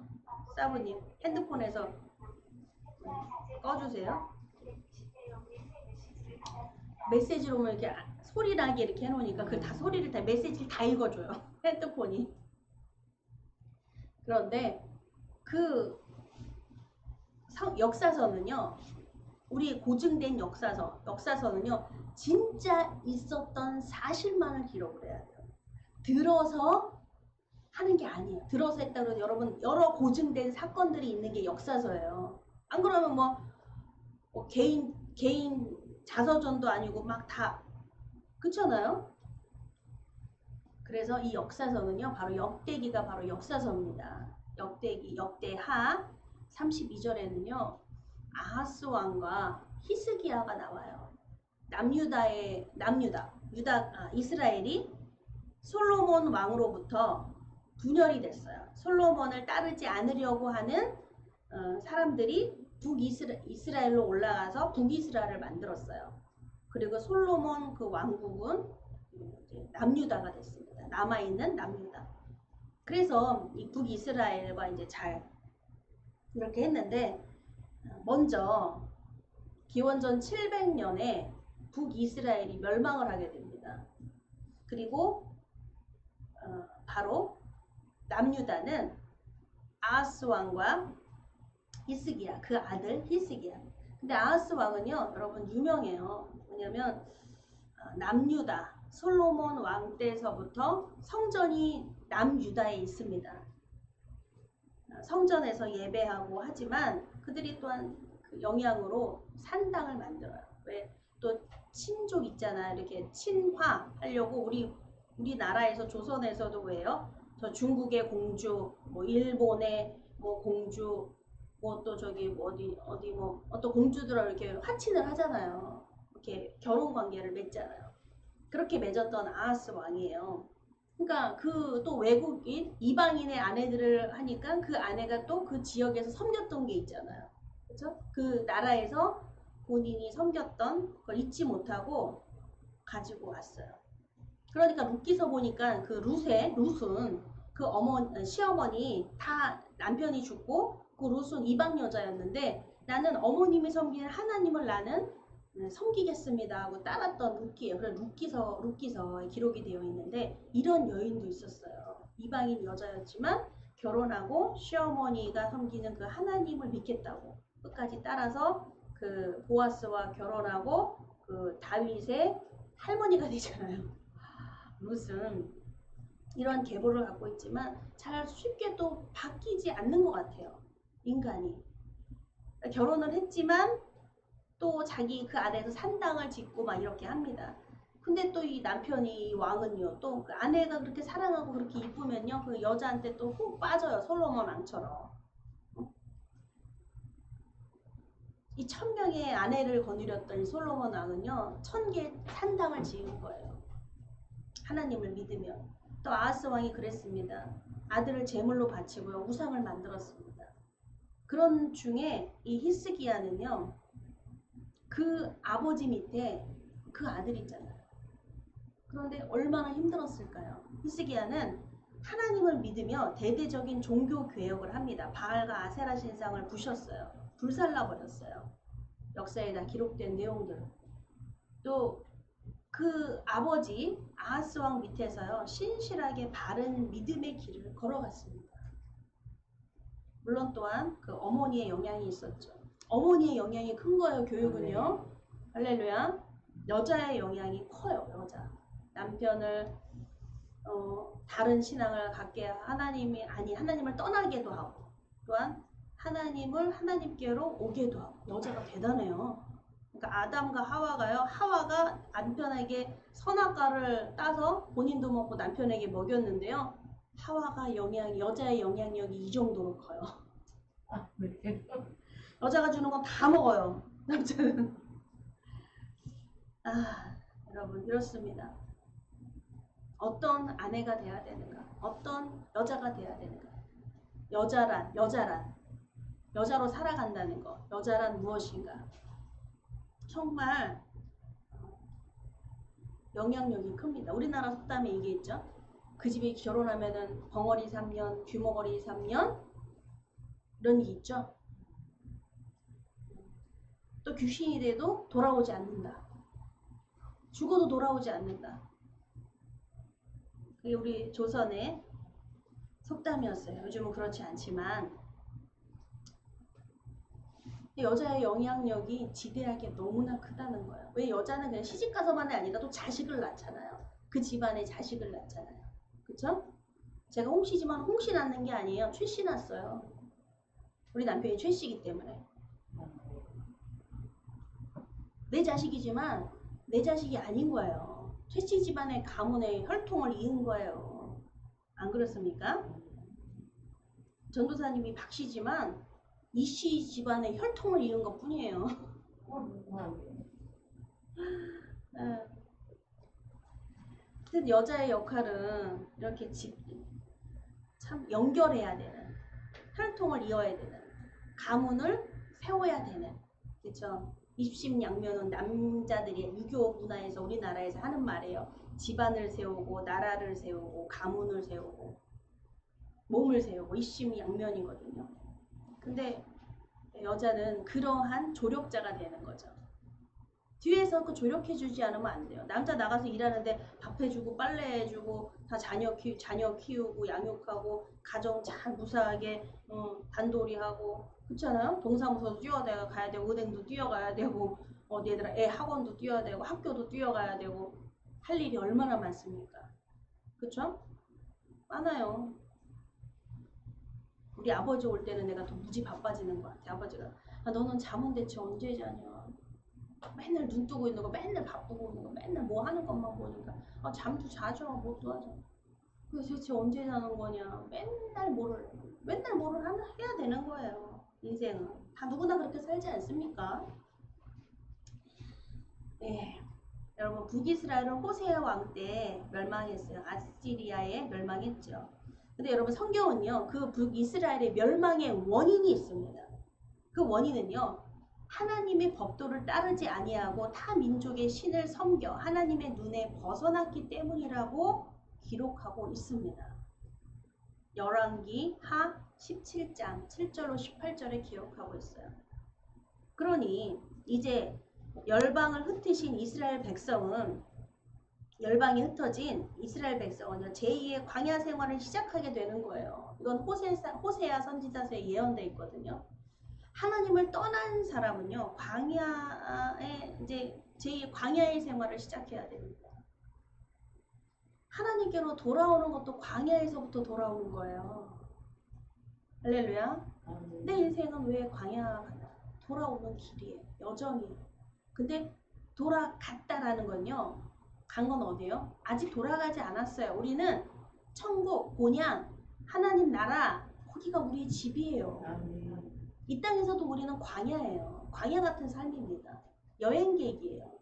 사부님 핸드폰에서 꺼주세요. 메시지로 오면 이렇게 소리 나게 이렇게 해놓으니까 그 다 소리를 다 메시지를 다 읽어줘요. 핸드폰이. 그런데 그 역사서는요. 우리 고증된 역사서는요. 진짜 있었던 사실만을 기록을 해야 돼요. 들어서 하는 게 아니에요. 들어서 했다고 해서 여러분 여러 고증된 사건들이 있는 게 역사서예요. 안 그러면 뭐 개인 자서전도 아니고 막 다 그렇잖아요. 그래서 이 역사서는요, 바로 역대기가 바로 역사서입니다. 역대기, 역대하 32절에는요, 아하스 왕과 히스기야가 나와요. 이스라엘이 솔로몬 왕으로부터 분열이 됐어요. 솔로몬을 따르지 않으려고 하는 사람들이 북이스라엘로 올라가서 북이스라엘을 만들었어요. 그리고 솔로몬 그 왕국은 남유다가 됐습니다. 남아있는 남유다. 그래서 이 북이스라엘과 이제 잘 이렇게 했는데, 먼저 기원전 700년에 북이스라엘이 멸망을 하게 됩니다. 그리고 바로 남유다는 아하스 왕과 히스기야, 그 아들 히스기야. 근데 아하스 왕은요, 여러분 유명해요. 왜냐면 남유다, 솔로몬 왕 때서부터 성전이 남유다에 있습니다. 성전에서 예배하고 하지만 그들이 또한 그 영향으로 산당을 만들어요. 왜? 또 친족 있잖아요. 이렇게 친화 하려고 우리나라에서 조선에서도 왜요? 저 중국의 공주, 뭐 일본의 뭐 공주, 뭐 또 저기 어디 뭐 어떤 공주들을 이렇게 화친을 하잖아요. 이렇게 결혼 관계를 맺잖아요. 그렇게 맺었던 아하스 왕이에요. 그러니까 그 또 외국인 이방인의 아내들을 하니까 그 아내가 또 그 지역에서 섬겼던 게 있잖아요. 그렇죠? 그 나라에서 본인이 섬겼던 걸 잊지 못하고 가지고 왔어요. 그러니까 룻기서 보니까 그 룻은 그 시어머니 다 남편이 죽고 그 룻은 이방 여자였는데 나는 어머님이 섬기는 하나님을 나는 섬기겠습니다 하고 따랐던 룻기예요. 그래서 룻기서에 기록이 되어 있는데 이런 여인도 있었어요. 이방인 여자였지만 결혼하고 시어머니가 섬기는 그 하나님을 믿겠다고 끝까지 따라서 그 보아스와 결혼하고 그 다윗의 할머니가 되잖아요. 룻은 이런 계보를 갖고 있지만 잘 쉽게 또 바뀌지 않는 것 같아요. 인간이. 결혼을 했지만 또 자기 그 안에서 산당을 짓고 막 이렇게 합니다. 근데 또 이 남편이 왕은요, 또 그 아내가 그렇게 사랑하고 그렇게 이쁘면요, 그 여자한테 또 훅 빠져요. 솔로몬 왕처럼. 이 1000명의 아내를 거느렸던 이 솔로몬 왕은요, 1000개 산당을 지은 거예요. 하나님을 믿으면. 또 아하스 왕이 그랬습니다. 아들을 제물로 바치고요, 우상을 만들었습니다. 그런 중에 이 히스기야는요, 그 아버지 밑에 그 아들 있잖아요. 그런데 얼마나 힘들었을까요? 히스기야는 하나님을 믿으며 대대적인 종교 개혁을 합니다. 바알과 아세라 신상을 부셨어요. 불살라버렸어요. 역사에 다 기록된 내용들. 또 그 아버지 아하스 왕 밑에서요, 신실하게 바른 믿음의 길을 걸어갔습니다. 물론 또한 그 어머니의 영향이 있었죠. 어머니의 영향이 큰 거예요. 교육은요. 할렐루야. 여자의 영향이 커요. 여자. 남편을 다른 신앙을 갖게 하나님을 떠나게도 하고, 또한 하나님을 하나님께로 오게도 하고. 여자가 대단해요. 그러니까 아담과 하와가 남편에게 선악과를 따서 본인도 먹고 남편에게 먹였는데요. 하와가 여자의 영향력이 이 정도로 커요. 여자가 주는 건 다 먹어요. 남자는. 여러분 이렇습니다. 어떤 아내가 돼야 되는가? 어떤 여자가 돼야 되는가? 여자로 살아간다는 거. 여자란 무엇인가? 정말 영향력이 큽니다. 우리나라 속담에 이게 있죠. 그 집이 결혼하면은 벙어리 3년, 귀머거리 3년 이런 게 있죠. 또 귀신이 돼도 돌아오지 않는다. 죽어도 돌아오지 않는다. 그게 우리 조선의 속담이었어요. 요즘은 그렇지 않지만 여자의 영향력이 지대하게 너무나 크다는 거예요. 왜 여자는 그냥 시집가서만이 아니라 또 자식을 낳잖아요. 그 집안에 자식을 낳잖아요. 그쵸? 제가 홍씨지만 홍씨 낳는 게 아니에요. 최씨 낳았어요. 우리 남편이 최씨이기 때문에. 내 자식이지만 내 자식이 아닌 거예요. 최씨 집안의 가문의 혈통을 이은 거예요. 안 그렇습니까? 전도사님이 박씨지만 이씨 집안의 혈통을 이은 것 뿐이에요. 하여튼 여자의 역할은 이렇게 참 연결해야 되는, 혈통을 이어야 되는, 가문을 세워야 되는, 그쵸? 입심양면은 남자들이 유교 문화에서 우리나라에서 하는 말이에요. 집안을 세우고 나라를 세우고 가문을 세우고 몸을 세우고 입심양면이거든요. 근데 여자는 그러한 조력자가 되는 거죠. 뒤에서 그 조력해주지 않으면 안 돼요. 남자 나가서 일하는데 밥 해주고 빨래 해주고 다 자녀 키우고 양육하고 가정 잘 무사하게 단돌이하고 그렇잖아요. 동사무소도 뛰어가야 되고 은행도 뛰어가야 되고 얘들아 애 학원도 뛰어야 되고 학교도 뛰어가야 되고 할 일이 얼마나 많습니까? 그쵸? 많아요. 우리 아버지 올 때는 내가 더 무지 바빠지는 것 같아. 아버지가 너는 잠은 대체 언제 자냐. 맨날 눈 뜨고 있는 거, 맨날 바쁘고 있는 거, 맨날 뭐 하는 것만 보니까 잠도 자죠, 뭐도 하죠. 그래서 대체 언제 자는 거냐. 맨날 뭐를 해야 되는 거예요. 인생은 다 누구나 그렇게 살지 않습니까? 네, 여러분 북이스라엘은 호세아 왕 때 멸망했어요. 아시리아에 멸망했죠. 근데 여러분 성경은요, 그 북이스라엘의 멸망의 원인이 있습니다. 그 원인은요, 하나님의 법도를 따르지 아니하고 타 민족의 신을 섬겨 하나님의 눈에 벗어났기 때문이라고 기록하고 있습니다. 열왕기 하 17장 7절로 18절에 기록하고 있어요. 그러니 이제 열방을 흩으신 이스라엘 백성은, 열방이 흩어진 이스라엘 백성은 제2의 광야 생활을 시작하게 되는 거예요. 이건 호세아 선지자서에 예언되어 있거든요. 하나님을 떠난 사람은요, 광야에 이제 제2의 광야의 생활을 시작해야 됩니다. 하나님께로 돌아오는 것도 광야에서부터 돌아오는 거예요. 할렐루야. 내 인생은 왜 광야가 돌아오는 길이에요. 여정이에요. 근데 돌아갔다라는 건요, 간 건 어디예요? 아직 돌아가지 않았어요. 우리는 천국, 본향, 하나님 나라, 거기가 우리의 집이에요. 이 땅에서도 우리는 광야예요. 광야 같은 삶입니다. 여행객이에요.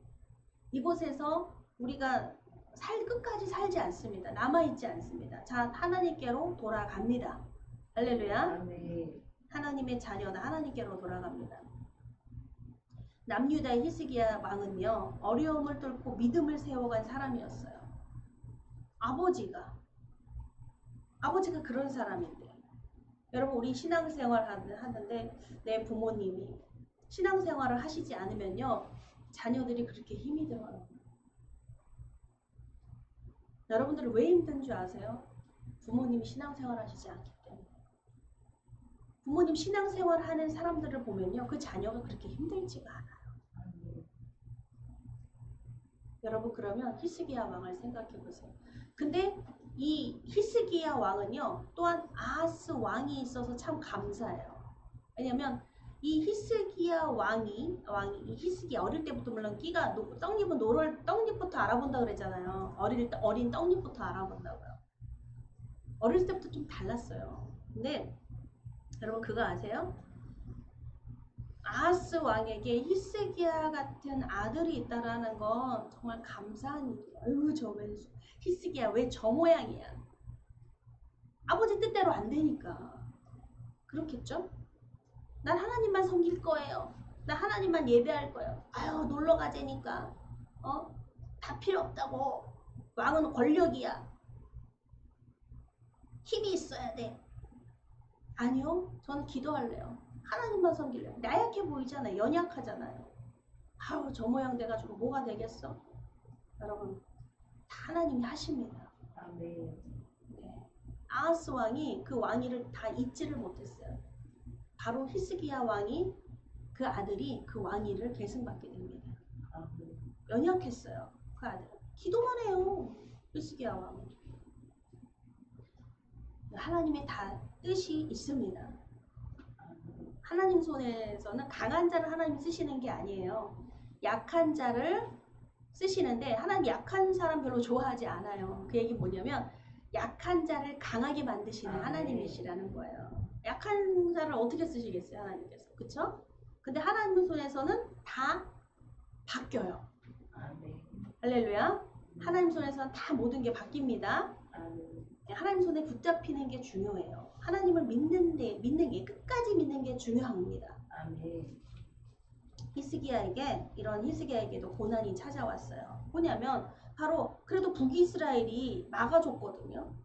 이곳에서 우리가 끝까지 살지 않습니다. 남아있지 않습니다. 자, 하나님께로 돌아갑니다. 할렐루야. 하나님의 자녀다 하나님께로 돌아갑니다. 남유다의 히스기야 왕은요, 어려움을 뚫고 믿음을 세워간 사람이었어요. 아버지가 그런 사람인데, 여러분 우리 신앙생활 하는데 내 부모님이 신앙생활을 하시지 않으면요, 자녀들이 그렇게 힘이 들어요. 여러분들이 왜 힘든 줄 아세요? 부모님이 신앙생활 하시지 않기 때문에. 부모님 신앙생활 하는 사람들을 보면요, 그 자녀가 그렇게 힘들지가 않아요. 여러분 그러면 히스기야 왕을 생각해 보세요. 근데 이 히스기야 왕은요, 또한 아하스 왕이 있어서 참 감사해요. 왜냐면 이 히스기야 왕이 히스기야 어릴 때부터 물론 끼가 떡잎부터 알아본다 그랬잖아요. 어린 떡잎부터 알아본다고요. 어릴 때부터 좀 달랐어요. 근데 여러분 그거 아세요? 아하스 왕에게 히스기야 같은 아들이 있다라는 건 정말 감사한 일이에요. 아유, 히스기야 왜 저 모양이야? 아버지 뜻대로 안 되니까. 그렇겠죠? 난 하나님만 섬길 거예요. 난 하나님만 예배할 거예요. 아유, 놀러 가자니까. 다 필요 없다고. 왕은 권력이야. 힘이 있어야 돼. 아니요, 저는 기도할래요. 하나님만 섬길래요. 나약해 보이잖아요. 연약하잖아요. 아우, 저 모양 돼가지고 뭐가 되겠어? 여러분, 다 하나님이 하십니다. 네. 아하스 왕이 그 왕위를 다 잊지를 못했어요. 바로 히스기야 왕이, 그 아들이 그 왕위를 계승받게 됩니다. 연약했어요. 그 아들은. 기도만 해요. 히스기야 왕은. 하나님의 다 뜻이 있습니다. 하나님 손에서는 강한 자를 하나님이 쓰시는 게 아니에요. 약한 자를 쓰시는데 하나님 약한 사람 별로 좋아하지 않아요. 그 얘기 뭐냐면 약한 자를 강하게 만드시는 하나님이시라는 거예요. 약한 자를 어떻게 쓰시겠어요, 하나님께서. 그쵸? 근데 하나님 손에서는 다 바뀌어요. 할렐루야. 하나님 손에서는 다 모든 게 바뀝니다. 하나님 손에 붙잡히는 게 중요해요. 하나님을 믿는 게 끝까지 믿는 게 중요합니다. 히스기야에게도 고난이 찾아왔어요. 뭐냐면 바로 그래도 북이스라엘이 막아줬거든요.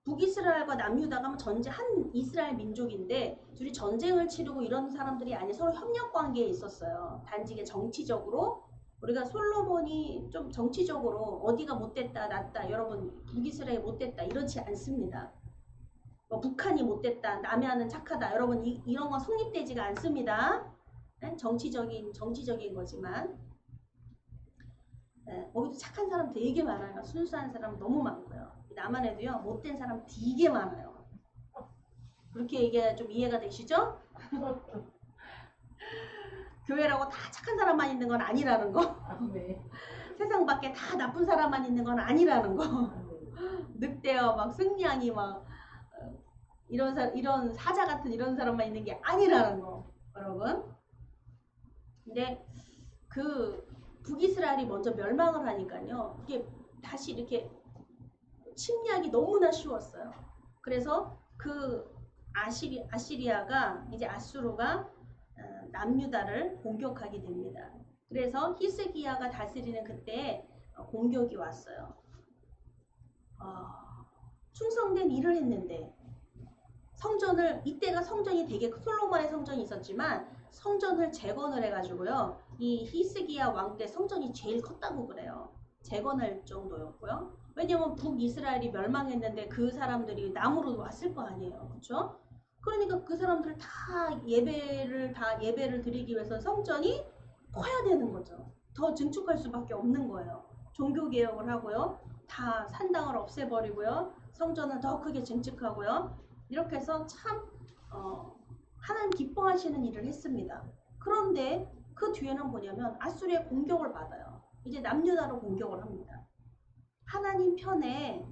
북이스라엘과 남유다가 한 이스라엘 민족인데 둘이 전쟁을 치르고 이런 사람들이 아니 서로 협력 관계에 있었어요. 단지 이게 정치적으로 우리가 솔로몬이 좀 정치적으로 어디가 못됐다 낫다 여러분 북이스라엘 못됐다 이렇지 않습니다. 뭐 북한이 못됐다 남해안은 착하다 여러분 이런 건 성립되지가 않습니다. 네? 정치적인 거지만 네, 거기도 착한 사람 되게 많아요. 순수한 사람 너무 많고요. 남한에도요 못된 사람 되게 많아요. 그렇게 얘기해야 좀 이해가 되시죠? 교회라고 다 착한 사람만 있는 건 아니라는 거. 세상 밖에 다 나쁜 사람만 있는 건 아니라는 거. 늑대와 막 승냥이 막 이런 사자 같은 이런 사람만 있는 게 아니라는 거. 여러분. 근데 그 북이스라엘이 먼저 멸망을 하니까요. 이게 다시 이렇게 침략이 너무나 쉬웠어요. 그래서 그 아시리아가 이제 아수르가 남유다를 공격하게 됩니다. 그래서 히스기야가 다스리는 그때 공격이 왔어요. 충성된 일을 했는데 이때가 성전이 되게 솔로몬의 성전이 있었지만 성전을 재건을 해가지고요. 이 히스기야 왕 때 성전이 제일 컸다고 그래요. 재건할 정도였고요. 왜냐면 북이스라엘이 멸망했는데 그 사람들이 남으로 왔을 거 아니에요. 그렇죠? 그러니까 그 사람들 다 예배를 드리기 위해서 성전이 커야 되는 거죠. 더 증축할 수밖에 없는 거예요. 종교개혁을 하고요. 다 산당을 없애버리고요. 성전을 더 크게 증축하고요. 이렇게 해서 참 하나님 기뻐하시는 일을 했습니다. 그런데 그 뒤에는 뭐냐면 아수르의 공격을 받아요. 이제 남유다로 공격을 합니다. 하나님 편에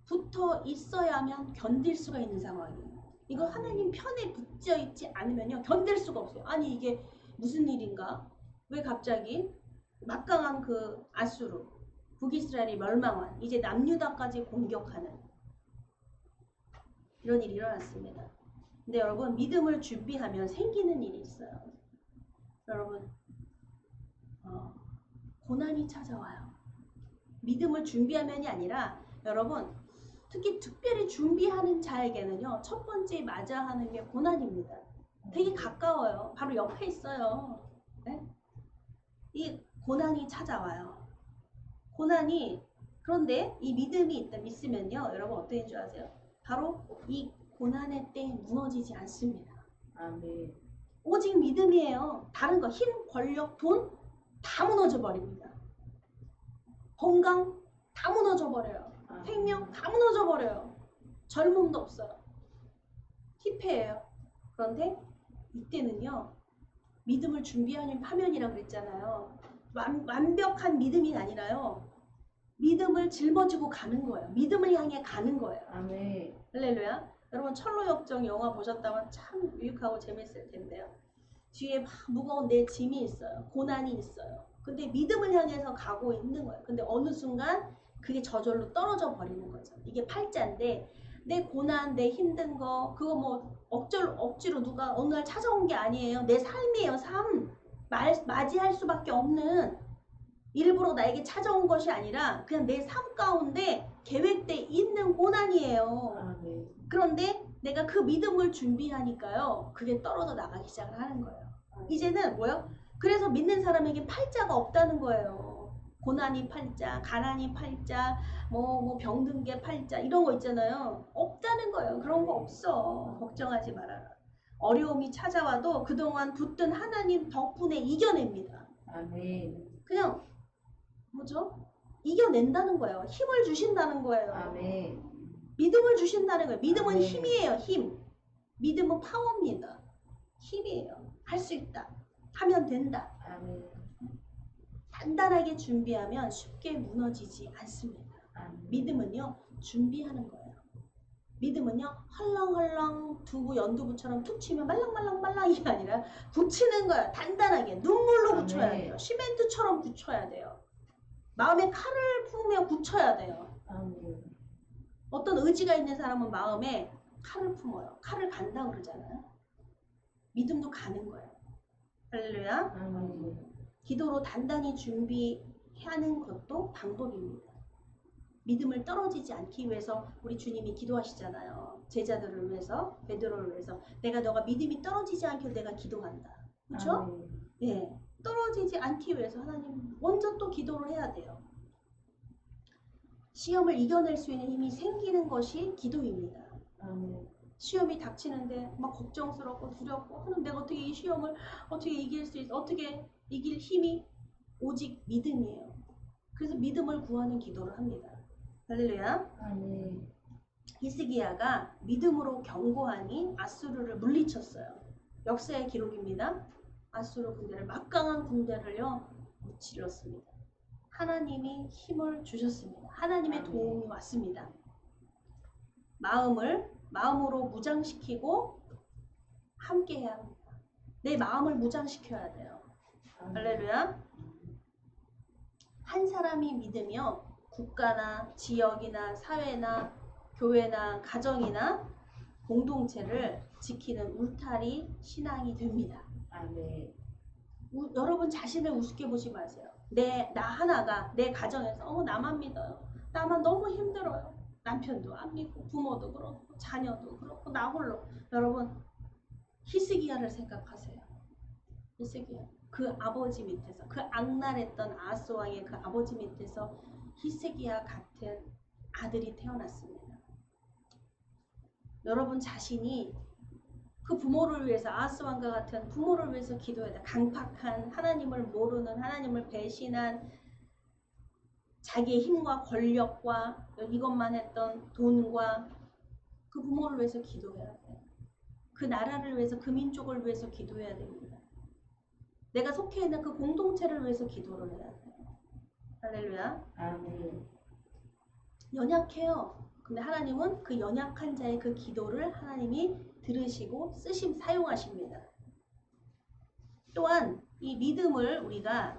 붙어 있어야만 견딜 수가 있는 상황이에요. 이거 하나님 편에 붙어 있지 않으면요 견딜 수가 없어요. 아니 이게 무슨 일인가? 왜 갑자기 막강한 그 아수르 북이스라엘이 멸망한 이제 남유다까지 공격하는 이런 일이 일어났습니다. 근데 여러분 믿음을 준비하면 생기는 일이 있어요. 여러분 고난이 찾아와요. 믿음을 준비하면이 아니라 여러분 특별히 준비하는 자에게는요 첫 번째 맞아 하는 게 고난입니다. 되게 가까워요. 바로 옆에 있어요. 네? 이 고난이 찾아와요. 그런데 이 믿음이 믿으면요 여러분 어떤 줄 아세요? 바로 이 고난의 때에 무너지지 않습니다. 아멘. 오직 믿음이에요. 다른 거 힘, 권력, 돈 다 무너져 버립니다. 건강 다 무너져 버려요. 생명 다 무너져 버려요. 젊음도 없어요. 희패예요. 그런데 이때는요 믿음을 준비하면이라고 그랬잖아요. 완벽한 믿음이 아니라요 믿음을 짊어지고 가는 거예요. 믿음을 향해 가는 거예요. 아멘. 할렐루야. 여러분 철로역정 영화 보셨다면 참 유익하고 재밌을 텐데요. 뒤에 막 무거운 내 짐이 있어요. 고난이 있어요. 근데 믿음을 향해서 가고 있는 거예요. 근데 어느 순간 그게 저절로 떨어져 버리는 거죠. 이게 팔자인데 내 고난, 내 힘든 거 그거 뭐 억지로 누가 어느 날 찾아온 게 아니에요. 내 삶이에요. 삶. 맞이할 수밖에 없는 일부러 나에게 찾아온 것이 아니라 그냥 내 삶 가운데 계획돼 있는 고난이에요. 아멘. 그런데 내가 그 믿음을 준비하니까요. 그게 떨어져 나가기 시작을 하는 거예요. 이제는 뭐요? 그래서 믿는 사람에게 팔자가 없다는 거예요. 고난이 팔자, 가난이 팔자, 뭐 병든 게 팔자 이런 거 있잖아요. 없다는 거예요. 그런 거 없어. 걱정하지 말아라. 어려움이 찾아와도 그동안 붙든 하나님 덕분에 이겨냅니다. 아멘. 그냥 뭐죠? 이겨낸다는 거예요. 힘을 주신다는 거예요. 아멘. 믿음을 주신다는 거예요. 믿음은 아멘. 힘이에요. 힘. 믿음은 파워입니다. 힘이에요. 할 수 있다. 하면 된다. 아멘. 단단하게 준비하면 쉽게 무너지지 않습니다. 아멘. 믿음은요, 준비하는 거예요. 믿음은요, 헐렁헐렁 두부, 연두부처럼 툭 치면 말랑말랑말랑이 아니라 붙이는 거예요. 단단하게. 눈물로 아멘. 붙여야 돼요. 시멘트처럼 붙여야 돼요. 마음에 칼을 품으며 붙여야 돼요. 아멘. 어떤 의지가 있는 사람은 마음에 칼을 품어요. 칼을 간다고 그러잖아요. 믿음도 가는 거예요. 할렐루야. 아멘. 기도로 단단히 준비하는 것도 방법입니다. 믿음을 떨어지지 않기 위해서 우리 주님이 기도하시잖아요. 제자들을 위해서, 베드로를 위해서. 너가 믿음이 떨어지지 않게 내가 기도한다. 그렇죠? 아멘. 예. 떨어지지 않기 위해서 하나님 먼저 또 기도를 해야 돼요. 시험을 이겨낼 수 있는 힘이 생기는 것이 기도입니다. 아멘. 시험이 닥치는데 막 걱정스럽고 두렵고 하는 내가 어떻게 이 시험을 어떻게 이길 수 있어? 어떻게 이길 힘이 오직 믿음이에요. 그래서 믿음을 구하는 기도를 합니다. 할렐루야. 아멘. 히스기야가 믿음으로 견고하니 아수르를 물리쳤어요. 역사의 기록입니다. 아수르 군대를 막강한 군대를요 무찔렀습니다. 하나님이 힘을 주셨습니다. 하나님의 아멘. 도움이 왔습니다. 마음으로 무장시키고 함께 해야 합니다. 내 마음을 무장시켜야 돼요. 아멘. 할렐루야. 한 사람이 믿으며 국가나 지역이나 사회나 교회나 가정이나 공동체를 지키는 울타리 신앙이 됩니다. 아멘. 여러분 자신을 우습게 보지 마세요. 나 하나가 내 가정에서 나만 믿어요. 나만 너무 힘들어요. 남편도 안 믿고 부모도 그렇고 자녀도 그렇고 나 홀로. 여러분 히스기야를 생각하세요. 히스기야. 그 아버지 밑에서 그 악랄했던 아하스 왕의 그 아버지 밑에서 히스기야 같은 아들이 태어났습니다. 여러분 자신이 그 부모를 위해서 아하스 왕과 같은 부모를 위해서 기도해야 돼. 강팍한 하나님을 모르는 하나님을 배신한 자기의 힘과 권력과 이것만 했던 돈과 그 부모를 위해서 기도해야 돼. 그 나라를 위해서 그 민족을 위해서 기도해야 됩니다. 내가 속해 있는 그 공동체를 위해서 기도를 해야 돼. 할렐루야. 아멘. 연약해요. 근데 하나님은 그 연약한 자의 그 기도를 하나님이 들으시고 사용하십니다. 또한 이 믿음을 우리가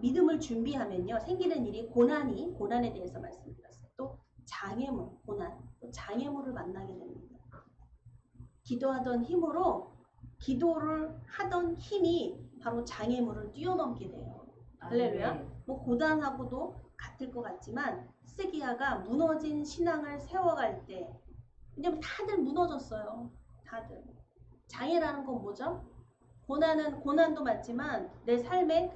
믿음을 준비하면요 생기는 일이 고난에 대해서 말씀드렸어요. 또 장애물, 또 장애물을 만나게 됩니다. 기도를 하던 힘이 바로 장애물을 뛰어넘게 돼요. 할렐루야. 뭐 고난하고도 같을 것 같지만 히스기야가 무너진 신앙을 세워갈 때, 왜냐면 다들 무너졌어요. 다들. 장애라는 건 뭐죠? 고난도 맞지만 내 삶의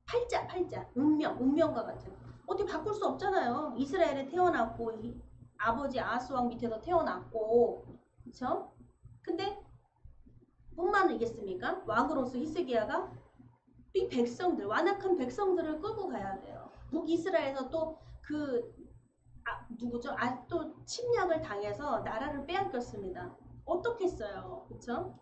팔자, 운명과 같은. 어떻게 바꿀 수 없잖아요. 이스라엘에 태어났고 이 아버지 아하스 왕 밑에서 태어났고, 그렇죠? 근데 뿐만 아니겠습니까? 왕으로서 히스기야가 이 백성들, 완악한 백성들을 끌고 가야 돼요. 북이스라엘에서 또 또 침략을 당해서 나라를 빼앗겼습니다. 어떻게 했어요? 그쵸?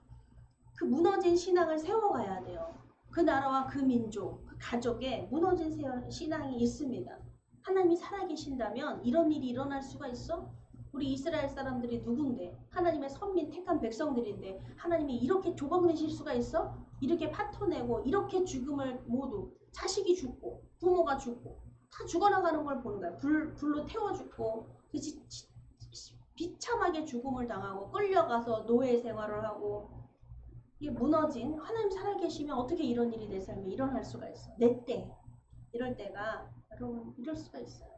그 무너진 신앙을 세워가야 돼요. 그 나라와 그 민족, 그 가족에 무너진 신앙이 있습니다. 하나님이 살아계신다면 이런 일이 일어날 수가 있어? 우리 이스라엘 사람들이 누군데? 하나님의 선민 택한 백성들인데 하나님이 이렇게 조각내실 수가 있어? 이렇게 파토내고 이렇게 죽음을 모두 자식이 죽고 부모가 죽고 다 죽어나가는 걸 보는 거야. 불로 태워 죽고 비참하게 죽음을 당하고 끌려가서 노예 생활을 하고 이게 무너진 하나님 살아계시면 어떻게 이런 일이 내 삶에 일어날 수가 있어? 내 때 이럴 때가 여러분 이럴 수가 있어요.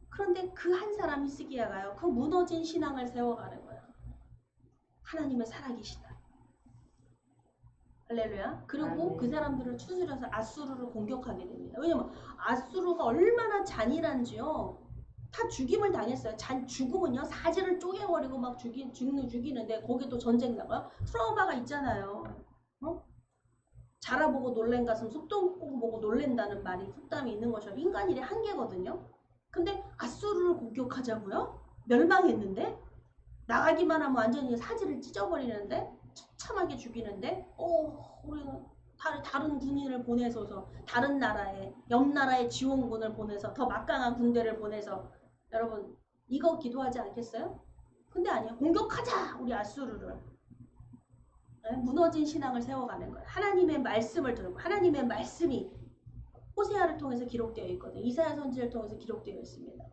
그런데 그 한 사람 히스기야가요. 그 무너진 신앙을 세워가는 거예요. 하나님은 살아계시다. 할렐루야. 그리고 아멘. 그 사람들을 추스려서 아수르를 공격하게 됩니다. 왜냐면 아수르가 얼마나 잔인한지요. 다 죽임을 당했어요. 죽음은요 사지를 쪼개버리고 막 죽이는데 거기도 전쟁 나가요. 트라우마가 있잖아요. 자라보고 놀란 가슴 속도 보고 놀랜다는 말이 속담이 있는 것처럼 인간 일의 한계거든요. 근데 아수르를 공격하자고요? 멸망했는데? 나가기만 하면 완전히 사지를 찢어버리는데? 처참하게 죽이는데? 우리는 다른 군인을 보내서 다른 나라에 옆 나라의 지원군을 보내서 더 막강한 군대를 보내서 여러분 이거 기도하지 않겠어요? 근데 아니에요. 공격하자 우리 아수르를. 무너진 신앙을 세워가는 거예요. 하나님의 말씀을 들고 하나님의 말씀이 호세아를 통해서 기록되어 있거든요. 이사야 선지를 통해서 기록되어 있습니다.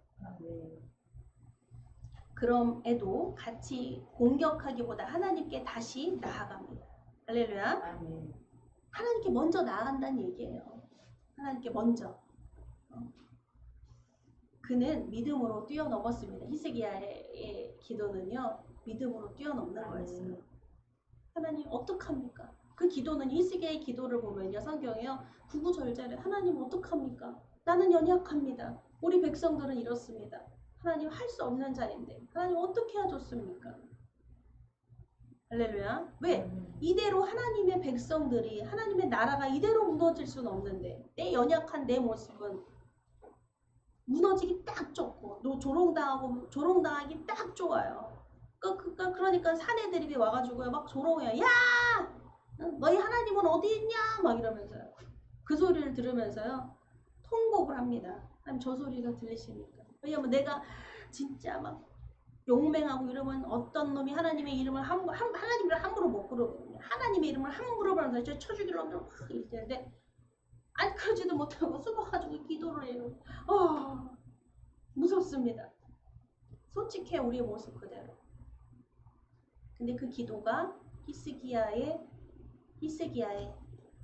그럼에도 같이 공격하기보다 하나님께 다시 나아갑니다. 할렐루야. 하나님께 먼저 나아간다는 얘기예요. 하나님께 먼저. 그는 믿음으로 뛰어넘었습니다. 히스기야의 기도는요. 믿음으로 뛰어넘는 거였어요. 하나님 어떡합니까? 그 기도는 히스기야의 기도를 보면요. 성경에요. 구구절절해. 하나님 어떡합니까? 나는 연약합니다. 우리 백성들은 이렇습니다. 하나님 할 수 없는 자인데 하나님 어떻게 해줬습니까? 할렐루야. 왜? 이대로 하나님의 백성들이 하나님의 나라가 이대로 무너질 수는 없는데 내 연약한 내 모습은 무너지기 딱 좋고 조롱당하기 딱 좋아요. 그러니까 사내들이 와가지고요 막 조롱해요. 야! 너희 하나님은 어디 있냐? 막 이러면서요. 그 소리를 들으면서요 통곡을 합니다. 하나님 저 소리가 들리십니까? 왜냐면 내가 진짜 막 용맹하고 이러면 어떤 놈이 하나님의 이름을 하나님을 함부로 못 부르거든요. 하나님의 이름을 함부로 부르면서 쳐 죽일 놈들 막 이러는데 안 그러지도 못하고 숨어가지고 기도를 해요. 무섭습니다. 솔직해 우리의 모습 그대로. 근데 그 기도가 히스기야의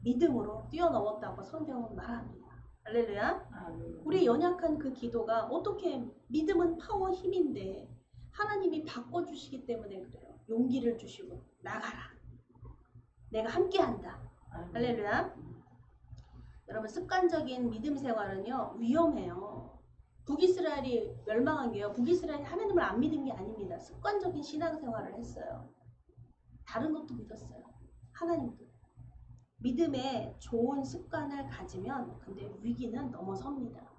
믿음으로 뛰어넘었다고 성경은 말합니다. 할렐루야. 우리 연약한 그 기도가 어떻게 믿음은 파워 힘인데 하나님이 바꿔주시기 때문에 그래요. 용기를 주시고 나가라. 내가 함께한다. 할렐루야. 여러분 습관적인 믿음 생활은요 위험해요. 북이스라엘이 멸망한 게요. 북이스라엘이 하나님을 안 믿은 게 아닙니다. 습관적인 신앙생활을 했어요. 다른 것도 믿었어요. 하나님도. 믿음에 좋은 습관을 가지면 근데 위기는 넘어섭니다.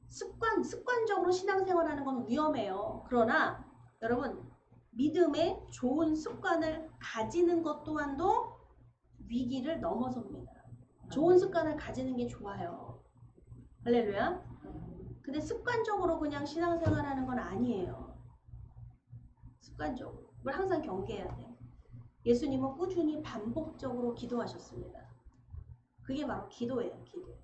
습관적으로 신앙생활하는 건 위험해요. 그러나 여러분 믿음에 좋은 습관을 가지는 것 또한도 위기를 넘어섭니다. 좋은 습관을 가지는 게 좋아요. 할렐루야. 근데 습관적으로 그냥 신앙생활하는 건 아니에요. 습관적으로. 그걸 항상 경계해야 돼요. 예수님은 꾸준히 반복적으로 기도하셨습니다. 그게 바로 기도예요. 기도.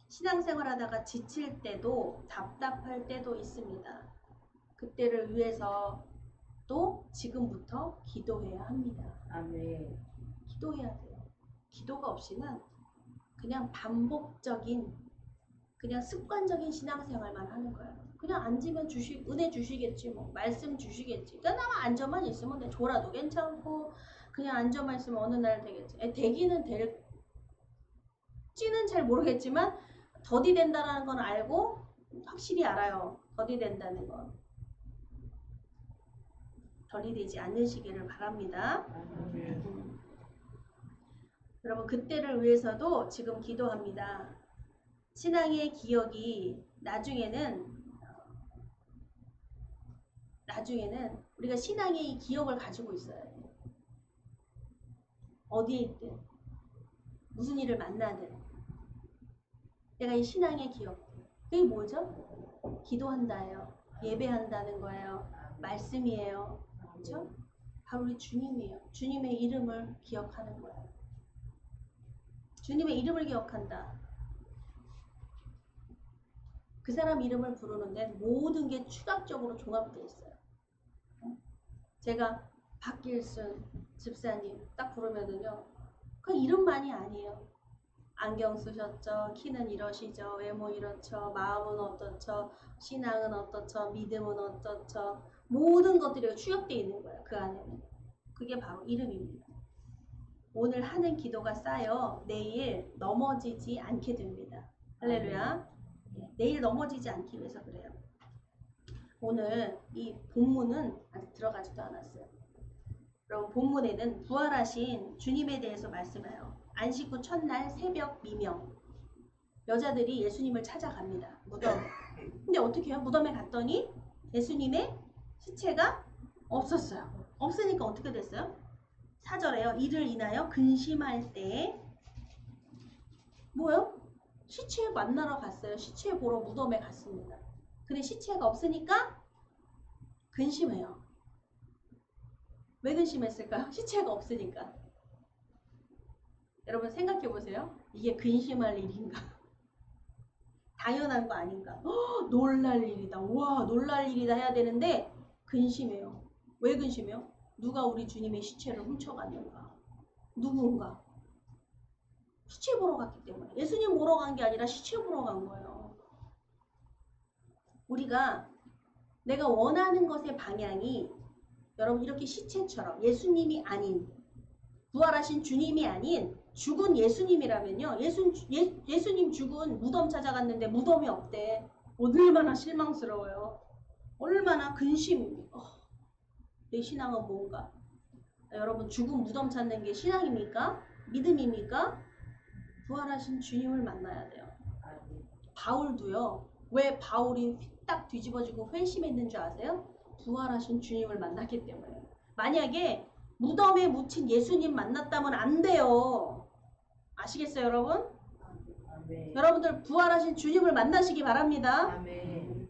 신앙생활 하다가 지칠 때도 답답할 때도 있습니다. 그때를 위해서 또 지금부터 기도해야 합니다. 아멘. 기도해야 돼요. 기도가 없이는 그냥 반복적인 그냥 습관적인 신앙생활만 하는 거예요. 그냥 앉으면 은혜 주시겠지 뭐 말씀 주시겠지. 그냥 앉아만 있으면 내 졸아도 괜찮고 그냥 앉아만 있으면 어느 날 되겠지. 되기는 될지는 잘 모르겠지만 더디 된다는 건 알고 확실히 알아요. 더디 된다는 건. 더디 되지 않으시기를 바랍니다. 여러분 그때를 위해서도 지금 기도합니다. 신앙의 기억이 나중에는 우리가 신앙의 이 기억을 가지고 있어야 돼요. 어디에 있든 무슨 일을 만나든 내가 이 신앙의 기억 그게 뭐죠? 기도한다예요. 예배한다는 거예요. 말씀이에요. 그렇죠? 바로 우리 주님이에요. 주님의 이름을 기억하는 거예요. 주님의 이름을 기억한다. 그 사람 이름을 부르는데 모든 게 추각적으로 종합되어 있어요. 제가 박길순 집사님 딱 부르면은요. 그 이름만이 아니에요. 안경 쓰셨죠. 키는 이러시죠. 외모 이렇죠. 마음은 어떻죠. 신앙은 어떻죠. 믿음은 어떻죠. 모든 것들이 추격되어 있는 거예요. 그 안에는. 그게 바로 이름입니다. 오늘 하는 기도가 쌓여 내일 넘어지지 않게 됩니다. 할렐루야. 내일 넘어지지 않기 위해서 그래요. 오늘 이 본문은 아직 들어가지도 않았어요. 여러분 본문에는 부활하신 주님에 대해서 말씀해요. 안식 후 첫날 새벽 미명 여자들이 예수님을 찾아갑니다. 무덤에. 근데 어떻게 해요? 무덤에 갔더니 예수님의 시체가 없었어요. 없으니까 어떻게 됐어요? 4절에요. 이를 인하여 근심할 때 뭐요? 시체 만나러 갔어요. 시체 보러 무덤에 갔습니다. 근데 시체가 없으니까 근심해요. 왜 근심했을까요? 시체가 없으니까. 여러분 생각해 보세요. 이게 근심할 일인가? 당연한 거 아닌가? 놀랄 일이다. 와, 놀랄 일이다 해야 되는데 근심해요. 왜 근심해요? 누가 우리 주님의 시체를 훔쳐갔는가? 누군가? 시체 보러 갔기 때문에. 예수님 보러 간 게 아니라 시체 보러 간 거예요. 우리가 내가 원하는 것의 방향이 여러분 이렇게 시체처럼 예수님이 아닌 부활하신 주님이 아닌 죽은 예수님이라면요. 예수님 죽은 무덤 찾아갔는데 무덤이 없대. 얼마나 실망스러워요. 얼마나 근심. 내 신앙은 뭔가? 여러분 죽은 무덤 찾는 게 신앙입니까? 믿음입니까? 부활하신 주님을 만나야 돼요. 바울도요. 왜 바울이 휘딱 뒤집어지고 회심했는 줄 아세요? 부활하신 주님을 만났기 때문에. 만약에 무덤에 묻힌 예수님 만났다면 안 돼요. 아시겠어요, 여러분? 아멘. 여러분들 부활하신 주님을 만나시기 바랍니다. 아멘.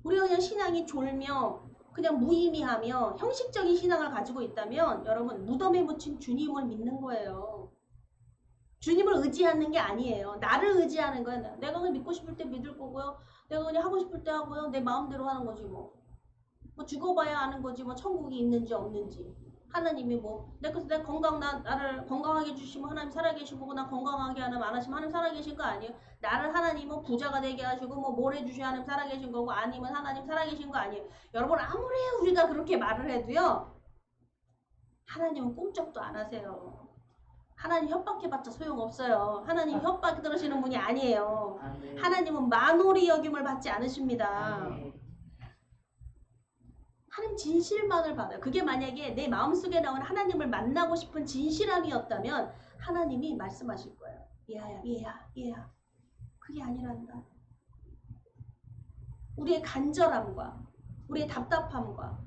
우리가 그냥 신앙이 졸며 그냥 무의미하며 형식적인 신앙을 가지고 있다면 여러분 무덤에 묻힌 주님을 믿는 거예요. 주님을 의지하는 게 아니에요. 나를 의지하는 거예요. 내가 그냥 믿고 싶을 때 믿을 거고요. 내가 그냥 하고 싶을 때 하고요. 내 마음대로 하는 거지 뭐. 뭐 죽어봐야 아는 거지 뭐 천국이 있는지 없는지. 하나님이 뭐 내 건강 나를 건강하게 해주시면 하나님 살아계신 거고 나 건강하게 하면 안 하시면 하나님 살아계신 거 아니에요. 나를 하나님은 부자가 되게 하시고 뭐 뭘 해주셔야 하나님 살아계신 거고 아니면 하나님 살아계신 거 아니에요. 여러분 아무리 우리가 그렇게 말을 해도요. 하나님은 꿈쩍도 안 하세요. 하나님 협박해봤자 소용없어요. 하나님 협박 들으시는 분이 아니에요. 아멘. 하나님은 만홀히 여김을 받지 않으십니다. 아멘. 하나님 진실만을 받아요. 그게 만약에 내 마음속에 나오는 하나님을 만나고 싶은 진실함이었다면 하나님이 말씀하실 거예요. 얘야. 그게 아니란다. 우리의 간절함과 우리의 답답함과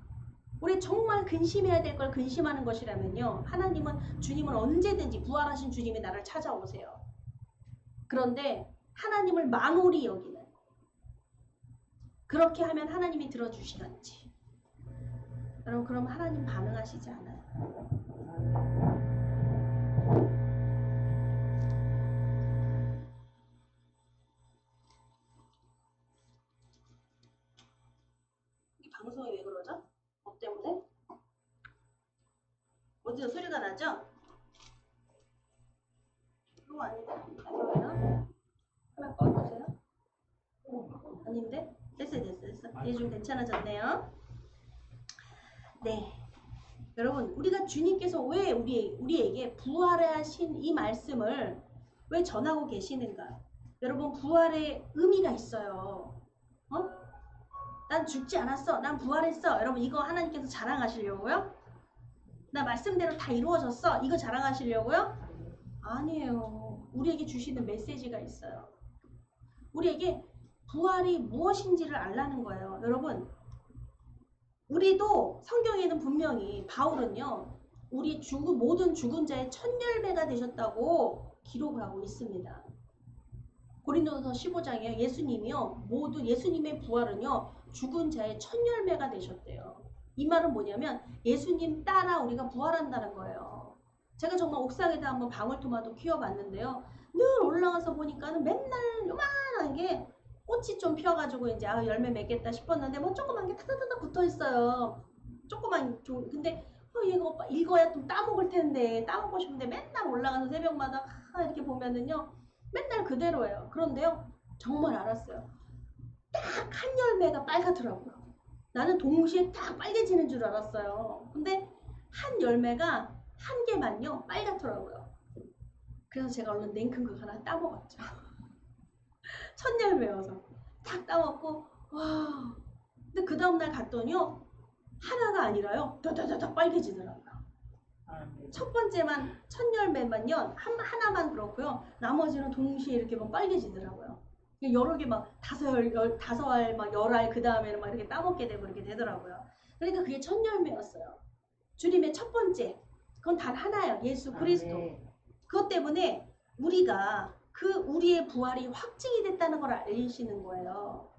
우리 정말 근심해야 될 걸 근심하는 것이라면요. 주님은 언제든지 부활하신 주님이 나를 찾아오세요. 그런데 하나님을 만홀히 여기는 그렇게 하면 하나님이 들어주시던지 여러분 그럼 하나님 반응하시지 않아요. 이 방송이 왜 그러죠? 뭐 때문에? 어디서 소리가 나죠? 그거 아닌데? 아니에요? 하나 꺼주세요. 아닌데? 됐어. 이제 좀 괜찮아졌네요. 네. 여러분, 우리가 주님께서 왜 우리에게 부활하신 이 말씀을 왜 전하고 계시는가? 여러분, 부활의 의미가 있어요. 난 죽지 않았어. 난 부활했어. 여러분, 이거 하나님께서 자랑하시려고요? 나 말씀대로 다 이루어졌어. 이거 자랑하시려고요? 아니에요. 우리에게 주시는 메시지가 있어요. 우리에게 부활이 무엇인지를 알라는 거예요. 여러분, 우리도 성경에는 분명히 바울은요. 우리 모든 죽은 자의 천열매가 되셨다고 기록을 하고 있습니다. 고린도서 15장에 예수님의 부활은요. 죽은 자의 천열매가 되셨대요. 이 말은 뭐냐면 예수님 따라 우리가 부활한다는 거예요. 제가 정말 옥상에다 한번 방울토마토 키워봤는데요. 늘 올라가서 보니까는 맨날 요만한 게 꽃이 좀 피어가지고 이제 열매 맺겠다 싶었는데 뭐 조그만 게 타다타다 붙어있어요. 근데 얘가 오빠 읽어야 좀 따먹을 텐데 따먹고 싶은데 맨날 올라가서 새벽마다 이렇게 보면은요. 맨날 그대로예요. 그런데요. 정말 알았어요. 딱 한 열매가 빨갛더라고요. 나는 동시에 딱 빨개지는 줄 알았어요. 근데 한 열매가 한 개만요. 빨갛더라고요. 그래서 제가 얼른 냉큼 그거 하나 따먹었죠. 첫 열매여서 딱 따먹고 와. 근데 그 다음날 갔더니요. 하나가 아니라요. 다다다다 빨개지더라고요. 첫 번째만 첫 열매만요. 하나만 그렇고요. 나머지는 동시에 이렇게 빨개지더라고요. 여러 개 막 다섯 알, 막 10알 그 다음에는 막 이렇게 따먹게 되고 이렇게 되더라고요. 그러니까 그게 첫 열매였어요. 주님의 첫 번째. 그건 단 하나예요. 예수 그리스도. 아멘. 그것 때문에 우리가 우리의 부활이 확증이 됐다는 걸 알리시는 거예요.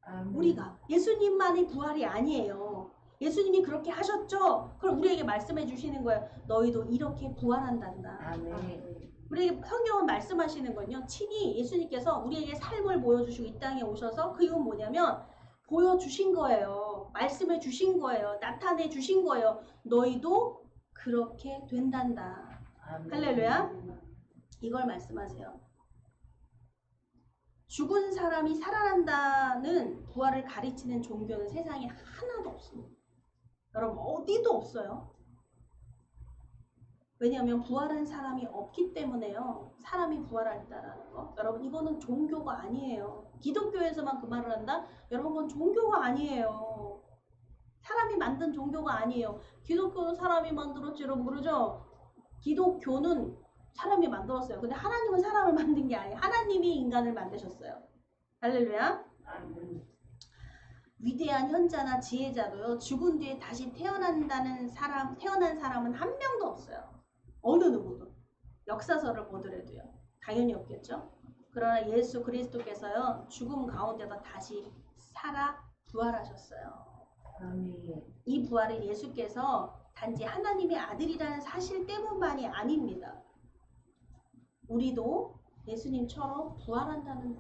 아멘. 우리가 예수님만의 부활이 아니에요. 예수님이 그렇게 하셨죠? 그럼 우리에게 말씀해 주시는 거예요. 너희도 이렇게 부활한단다. 아멘. 우리에게 성경은 말씀하시는 건요. 친히 예수님께서 우리에게 삶을 보여주시고 이 땅에 오셔서 그 이유는 뭐냐면 보여주신 거예요. 말씀해 주신 거예요. 나타내 주신 거예요. 너희도 그렇게 된단다. 아멘. 할렐루야. 이걸 말씀하세요. 죽은 사람이 살아난다는 부활을 가르치는 종교는 세상에 하나도 없습니다. 여러분 어디도 없어요. 왜냐하면 부활한 사람이 없기 때문에요. 사람이 부활한다라는 거. 여러분 이거는 종교가 아니에요. 기독교에서만 그 말을 한다? 여러분 그건 종교가 아니에요. 사람이 만든 종교가 아니에요. 기독교는 사람이 만들었지 여러분 그러죠? 기독교는 사람이 만들었어요. 근데 하나님은 사람을 만든 게 아니에요. 하나님이 인간을 만드셨어요. 할렐루야. 아멘. 위대한 현자나 지혜자도요. 죽은 뒤에 다시 태어난 사람은 한 명도 없어요. 어느 누구도. 역사서를 보더라도요. 당연히 없겠죠. 그러나 예수 그리스도께서요. 죽음 가운데서 다시 살아 부활하셨어요. 아멘. 이 부활은 예수께서 단지 하나님의 아들이라는 사실 때문만이 아닙니다. 우리도 예수님처럼 부활한다는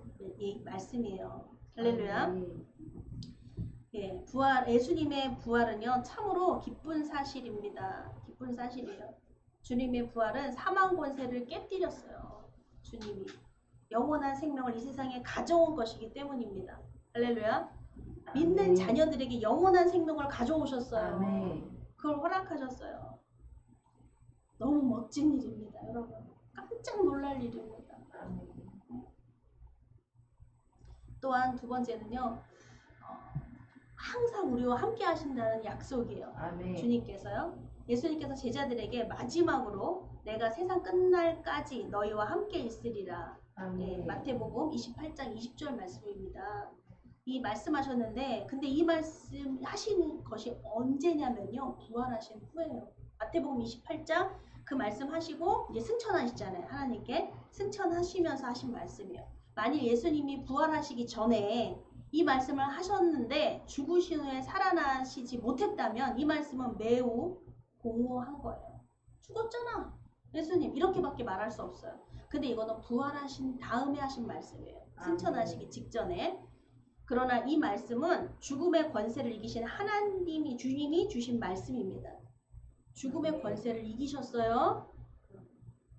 말씀이에요. 할렐루야. 아멘. 예, 예수님의 부활은요, 참으로 기쁜 사실입니다. 기쁜 사실이에요. 주님의 부활은 사망 권세를 깨뜨렸어요. 주님이 영원한 생명을 이 세상에 가져온 것이기 때문입니다. 할렐루야. 믿는 아멘. 자녀들에게 영원한 생명을 가져오셨어요. 아멘. 그걸 허락하셨어요. 너무 멋진 일입니다, 여러분. 깜짝 놀랄 일입니다. 아멘. 또한 두 번째는요, 항상 우리와 함께 하신다는 약속이에요. 아멘. 주님께서요. 예수님께서 제자들에게 마지막으로 내가 세상 끝날까지 너희와 함께 있으리라. 아멘. 예, 마태복음 28장 20절 말씀입니다. 이 말씀하셨는데 근데 이 말씀 하신 것이 언제냐면요. 부활하신 후예요. 마태복음 28장 그 말씀 하시고 이제 승천하시잖아요. 하나님께 승천하시면서 하신 말씀이에요. 만일 예수님이 부활하시기 전에 이 말씀을 하셨는데 죽으신 후에 살아나시지 못했다면 이 말씀은 매우 공허한 거예요. 죽었잖아. 예수님 이렇게밖에 말할 수 없어요. 근데 이거는 부활하신 다음에 하신 말씀이에요. 승천하시기 직전에. 그러나 이 말씀은 죽음의 권세를 이기신 하나님이 주님이 주신 말씀입니다. 죽음의 권세를 이기셨어요.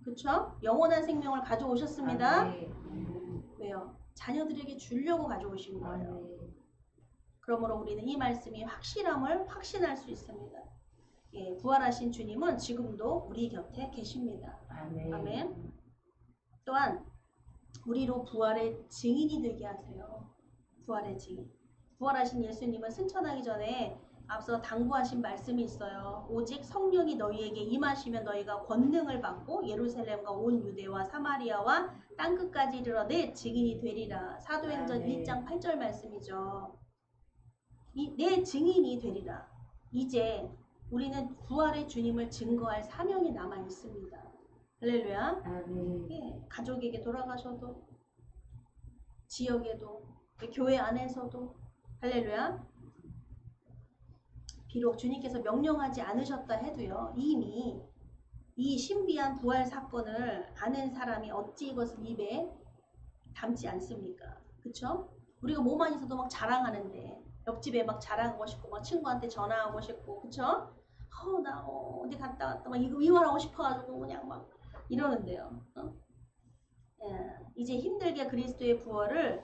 그쵸? 영원한 생명을 가져오셨습니다. 아멘. 왜요? 자녀들에게 주려고 가져오신 거예요. 아멘. 그러므로 우리는 이 말씀이 확실함을 확신할 수 있습니다. 예, 부활하신 주님은 지금도 우리 곁에 계십니다. 아멘. 아멘. 또한 우리로 부활의 증인이 되게 하세요. 부활의 증인. 부활하신 예수님은 승천하기 전에 앞서 당부하신 말씀이 있어요. 오직 성령이 너희에게 임하시면 너희가 권능을 받고 예루살렘과 온 유대와 사마리아와 땅끝까지 이르러 내 증인이 되리라. 사도행전 아멘. 1장 8절 말씀이죠. 내 증인이 되리라. 이제 우리는 부활의 주님을 증거할 사명이 남아 있습니다. 할렐루야. 아멘. 예, 가족에게 돌아가셔도 지역에도 교회 안에서도 할렐루야. 비록 주님께서 명령하지 않으셨다 해도요. 이미 이 신비한 부활 사건을 아는 사람이 어찌 이것을 입에 담지 않습니까? 그쵸? 우리가 뭐만 있어도 막 자랑하는데 옆집에 막 자랑하고 싶고 막 친구한테 전화하고 싶고 그쵸? 나 어디 갔다 왔다 막 이거 이혼하고 싶어가지고 그냥 막 이러는데요. 예, 이제 힘들게 그리스도의 부활을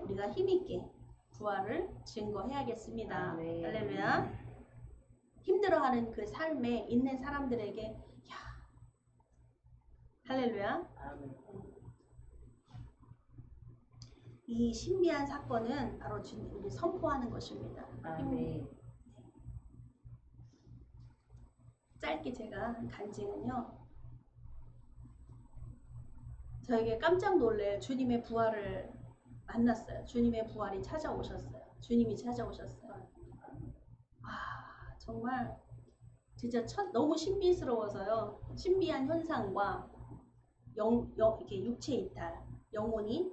우리가 힘있게 부활을 증거해야겠습니다. 아멘. 할렐루야. 힘들어하는 그 삶에 있는 사람들에게 할렐루야. 아멘. 이 신비한 사건은 바로 주님이 선포하는 것입니다. 아멘. 짧게 제가 한 간증은요. 저에게 깜짝 놀래 주님의 부활을 만났어요. 주님의 부활이 찾아오셨어요. 주님이 찾아오셨어요. 아, 정말 진짜 너무 신비스러워서요. 신비한 현상과 이렇게 육체 이탈, 영혼이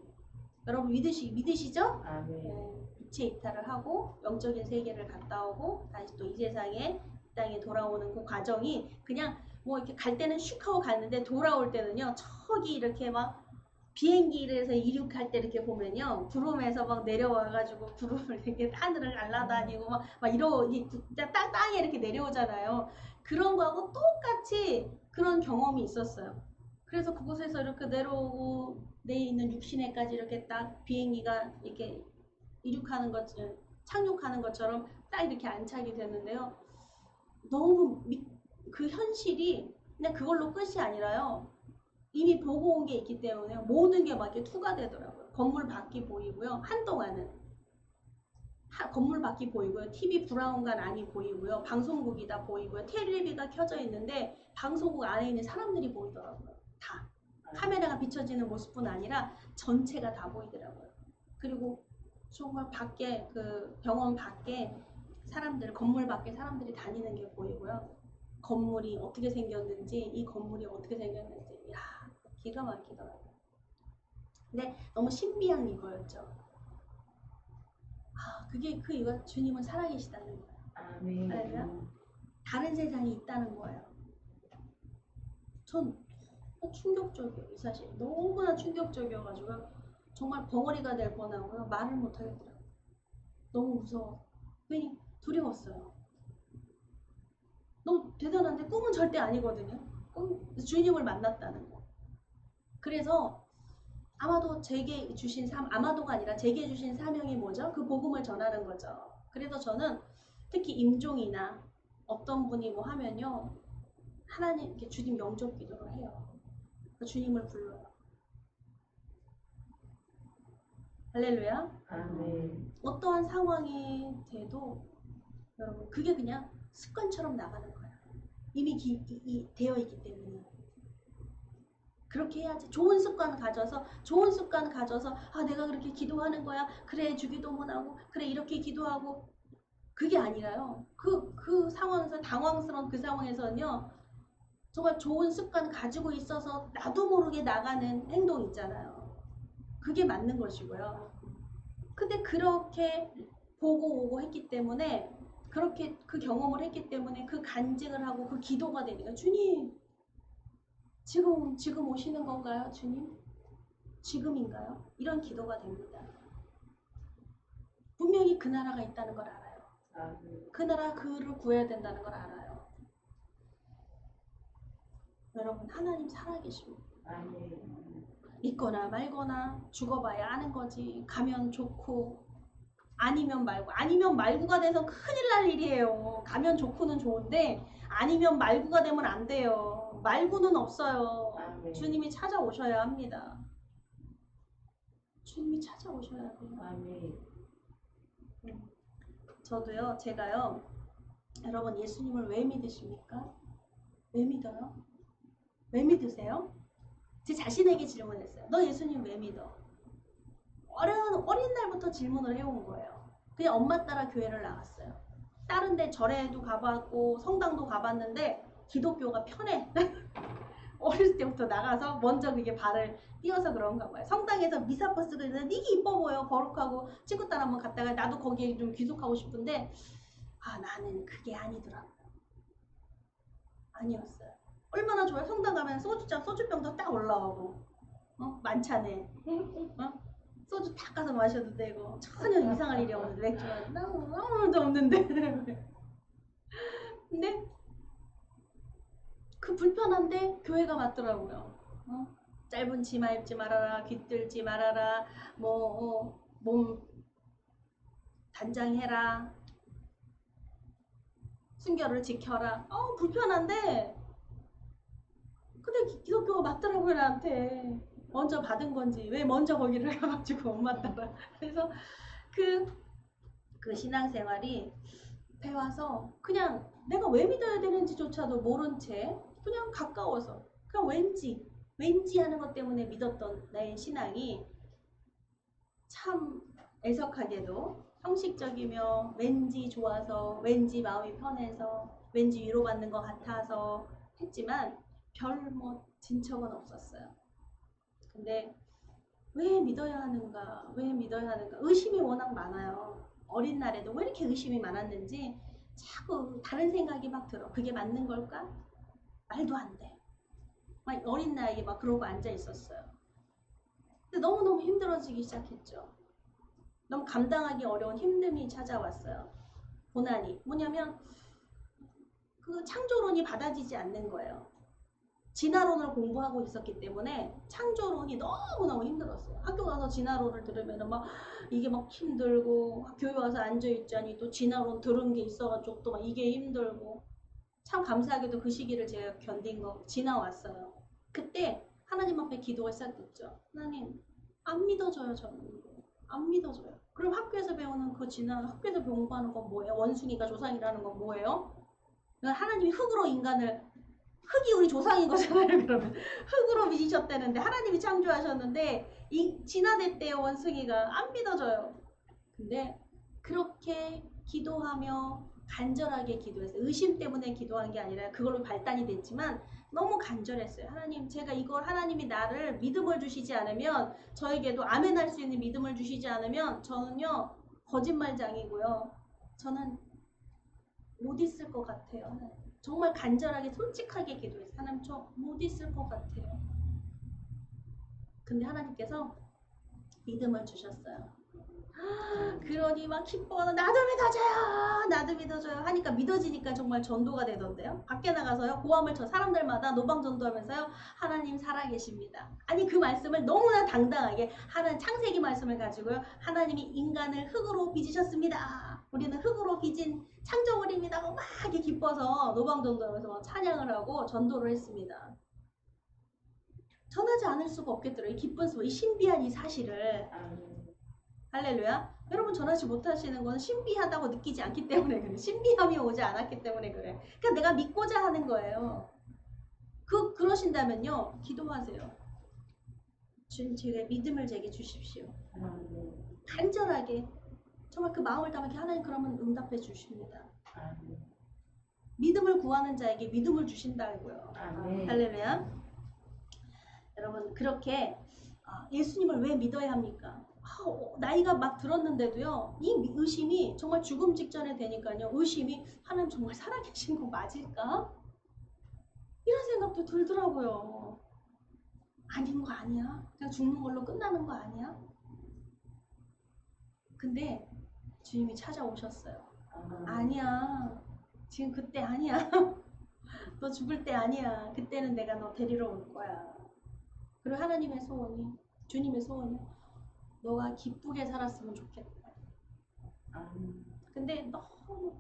여러분 믿으시죠? 아멘. 네, 육체 이탈을 하고 영적인 세계를 갔다 오고 다시 또 이 세상에 이 땅에 돌아오는 그 과정이 그냥 뭐 이렇게 갈 때는 슉 하고 갔는데 돌아올 때는요 저기 이렇게 막 비행기에서 이륙할 때 이렇게 보면요 구름에서 막 내려와가지고 구름을 이렇게 하늘을 날아다니고 막 땅에 이렇게 내려오잖아요. 그런 거하고 똑같이 그런 경험이 있었어요. 그래서 그곳에서 이렇게 내려오고 내에 있는 육신에까지 이렇게 딱 비행기가 이렇게 이륙하는 것처럼 착륙하는 것처럼 딱 이렇게 안착이 됐는데요. 너무 그 현실이 그냥 그걸로 끝이 아니라요. 이미 보고 온 게 있기 때문에 모든 게 막 이렇게 투가 되더라고요. 건물 밖이 보이고요. 한동안은 건물 밖이 보이고요. TV 브라운관 안이 보이고요. 방송국이 다 보이고요. 텔레비가 켜져 있는데 방송국 안에 있는 사람들이 보이더라고요. 다. 카메라가 비춰지는 모습뿐 아니라 전체가 다 보이더라고요. 그리고 정말 밖에 그 병원 밖에 사람들 건물 밖에 사람들이 다니는 게 보이고요. 건물이 어떻게 생겼는지 이 건물이 어떻게 생겼는지 야 기가 막히더라고요. 근데 너무 신비한 이거였죠. 아 그게 이거 주님은 살아계시다는 거예요. 아멘. 알아요? 다른 세상이 있다는 거예요. 전 충격적이에요. 이 사실 너무나 충격적이어가지고 정말 벙어리가 될 뻔하고요. 말을 못하겠더라고요. 너무 무서워. 괜히 두려웠어요. 너무 대단한데 꿈은 절대 아니거든요. 주님을 만났다는 거. 그래서 아마도 제게 주신 아마도가 아니라 제게 주신 사명이 뭐죠? 그 복음을 전하는 거죠. 그래서 저는 특히 임종이나 어떤 분이 뭐 하면요. 하나님, 주님 영접 기도를 해요. 주님을 불러요. 할렐루야. 아멘. 어떠한 상황이 돼도 여러분 그게 그냥 습관처럼 나가는 거예요. 이미 되어 있기 때문에. 그렇게 해야지. 좋은 습관 가져서 아 내가 그렇게 기도하는 거야. 그래 주기도문 하고 그래 이렇게 기도하고 그게 아니라요. 그 상황에서 당황스러운 그 상황에서는요. 정말 좋은 습관 가지고 있어서 나도 모르게 나가는 행동 있잖아요. 그게 맞는 것이고요. 근데 그렇게 보고 오고 했기 때문에 그렇게 그 경험을 했기 때문에 그 간증을 하고 그 기도가 되니까 주님 지금 오시는 건가요? 주님? 지금인가요? 이런 기도가 됩니다. 분명히 그 나라가 있다는 걸 알아요. 그 나라 그를 구해야 된다는 걸 알아요. 여러분 하나님 살아계십니다. 믿거나 말거나 죽어봐야 아는 거지. 가면 좋고 아니면 말고가 돼서 큰일 날 일이에요. 가면 좋고는 좋은데 아니면 말고가 되면 안 돼요. 말고는 없어요. 아멘. 주님이 찾아오셔야 합니다. 주님이 찾아오셔야 돼요. 아멘. 저도요, 제가요, 여러분 예수님을 왜 믿으십니까? 왜 믿어요? 왜 믿으세요? 제 자신에게 질문했어요. 너 예수님 왜 믿어? 어린 날부터 질문을 해온 거예요. 그냥 엄마 따라 교회를 나갔어요. 다른 데 절에도 가봤고 성당도 가봤는데 기독교가 편해. 어렸을 때부터 나가서 먼저 그게 발을 띄워서 그런가 봐요. 성당에서 미사버스가 있는데 이게 이뻐 보여. 거룩하고 친구 따라 한번 갔다가 나도 거기에 좀 귀속하고 싶은데 나는 그게 아니더라고요. 아니었어요. 얼마나 좋아요. 성당 가면 소주병도 딱 올라오고 만찬에 소주 딱 가서 마셔도 되고 전혀 이상할 일이 없는데 맥주가 아무도 없는데 근데 그 불편한데 교회가 맞더라고요. 짧은 치마 입지 말아라, 귀뜰지 말아라, 몸 단장해라, 순결을 지켜라. 불편한데 근데 기독교가 맞더라고요. 나한테 먼저 받은 건지 왜 먼저 거기를 가가지고 엄마 따라. 그래서 그 신앙생활이 배워서 그냥 내가 왜 믿어야 되는지조차도 모른 채 그냥 가까워서 그냥 왠지 왠지 하는 것 때문에 믿었던 나의 신앙이 참 애석하게도 형식적이며 왠지 좋아서 왠지 마음이 편해서 왠지 위로받는 것 같아서 했지만 별 뭐 진척은 없었어요. 근데 왜 믿어야 하는가? 왜 믿어야 하는가? 의심이 워낙 많아요. 어린 날에도 왜 이렇게 의심이 많았는지 자꾸 다른 생각이 막 들어. 그게 맞는 걸까? 말도 안 돼. 막 어린 나이에 막 그러고 앉아 있었어요. 근데 너무너무 힘들어지기 시작했죠. 너무 감당하기 어려운 힘듦이 찾아왔어요. 고난이. 뭐냐면 그 창조론이 받아지지 않는 거예요. 진화론을 공부하고 있었기 때문에 창조론이 너무너무 힘들었어요. 학교 가서 진화론을 들으면 막 이게 막 힘들고 교회 와서 앉아있자니 또 진화론 들은 게 있어가지고 또 막 이게 힘들고 참 감사하게도 그 시기를 제가 견딘 거 지나왔어요. 그때 하나님 앞에 기도가 시작됐죠. 하나님 안 믿어져요. 저는 안 믿어져요. 그럼 학교에서 배우는 그 학교에서 공부하는 건 뭐예요? 원숭이가 조상이라는 건 뭐예요? 하나님이 흙으로 인간을 흙이 우리 조상인 거잖아요. 그러면 흙으로 빚으셨다는데 하나님이 창조하셨는데 진화됐대요. 원숭이가 안 믿어져요. 근데 그렇게 기도하며 간절하게 기도했어요. 의심 때문에 기도한 게 아니라 그걸로 발단이 됐지만 너무 간절했어요. 하나님 제가 이걸 하나님이 나를 믿음을 주시지 않으면 저에게도 아멘할 수 있는 믿음을 주시지 않으면 저는요 거짓말장이고요. 저는 못 있을 것 같아요. 정말 간절하게 솔직하게 기도했어요. 하나님 저 못 있을 것 같아요. 근데 하나님께서 믿음을 주셨어요. 그러니 막 기뻐 나도 믿어줘요 나도 믿어줘요 하니까 믿어지니까 정말 전도가 되던데요. 밖에 나가서요 고함을 쳐 사람들마다 노방 전도하면서요 하나님 살아계십니다. 아니 그 말씀을 너무나 당당하게 하나님 창세기 말씀을 가지고요 하나님이 인간을 흙으로 빚으셨습니다. 우리는 흙으로 빚은 창조물입니다. 막 이렇게 기뻐서 노방 전도하면서 막 찬양을 하고 전도를 했습니다. 전하지 않을 수가 없겠더라고요. 이 기쁜 소리, 이 신비한 이 사실을. 할렐루야. 여러분 전하지 못하시는 건 신비하다고 느끼지 않기 때문에 그래. 신비함이 오지 않았기 때문에 그래. 그러니까 내가 믿고자 하는 거예요. 그러신다면요. 기도하세요. 주님 제게 믿음을 제게 주십시오. 간절하게 정말 그 마음을 담아 하나님 그러면 응답해 주십니다. 믿음을 구하는 자에게 믿음을 주신다고요. 할렐루야. 여러분 그렇게 예수님을 왜 믿어야 합니까? 나이가 막 들었는데도요 이 의심이 정말 죽음 직전에 되니까요 의심이 하나님 정말 살아계신 거 맞을까? 이런 생각도 들더라고요. 아닌 거 아니야? 그냥 죽는 걸로 끝나는 거 아니야? 근데 주님이 찾아오셨어요. 아니야 지금 그때 아니야. 너 죽을 때 아니야. 그때는 내가 너 데리러 올 거야. 그리고 하나님의 소원이 주님의 소원이 너가 기쁘게 살았으면 좋겠다. 근데 너무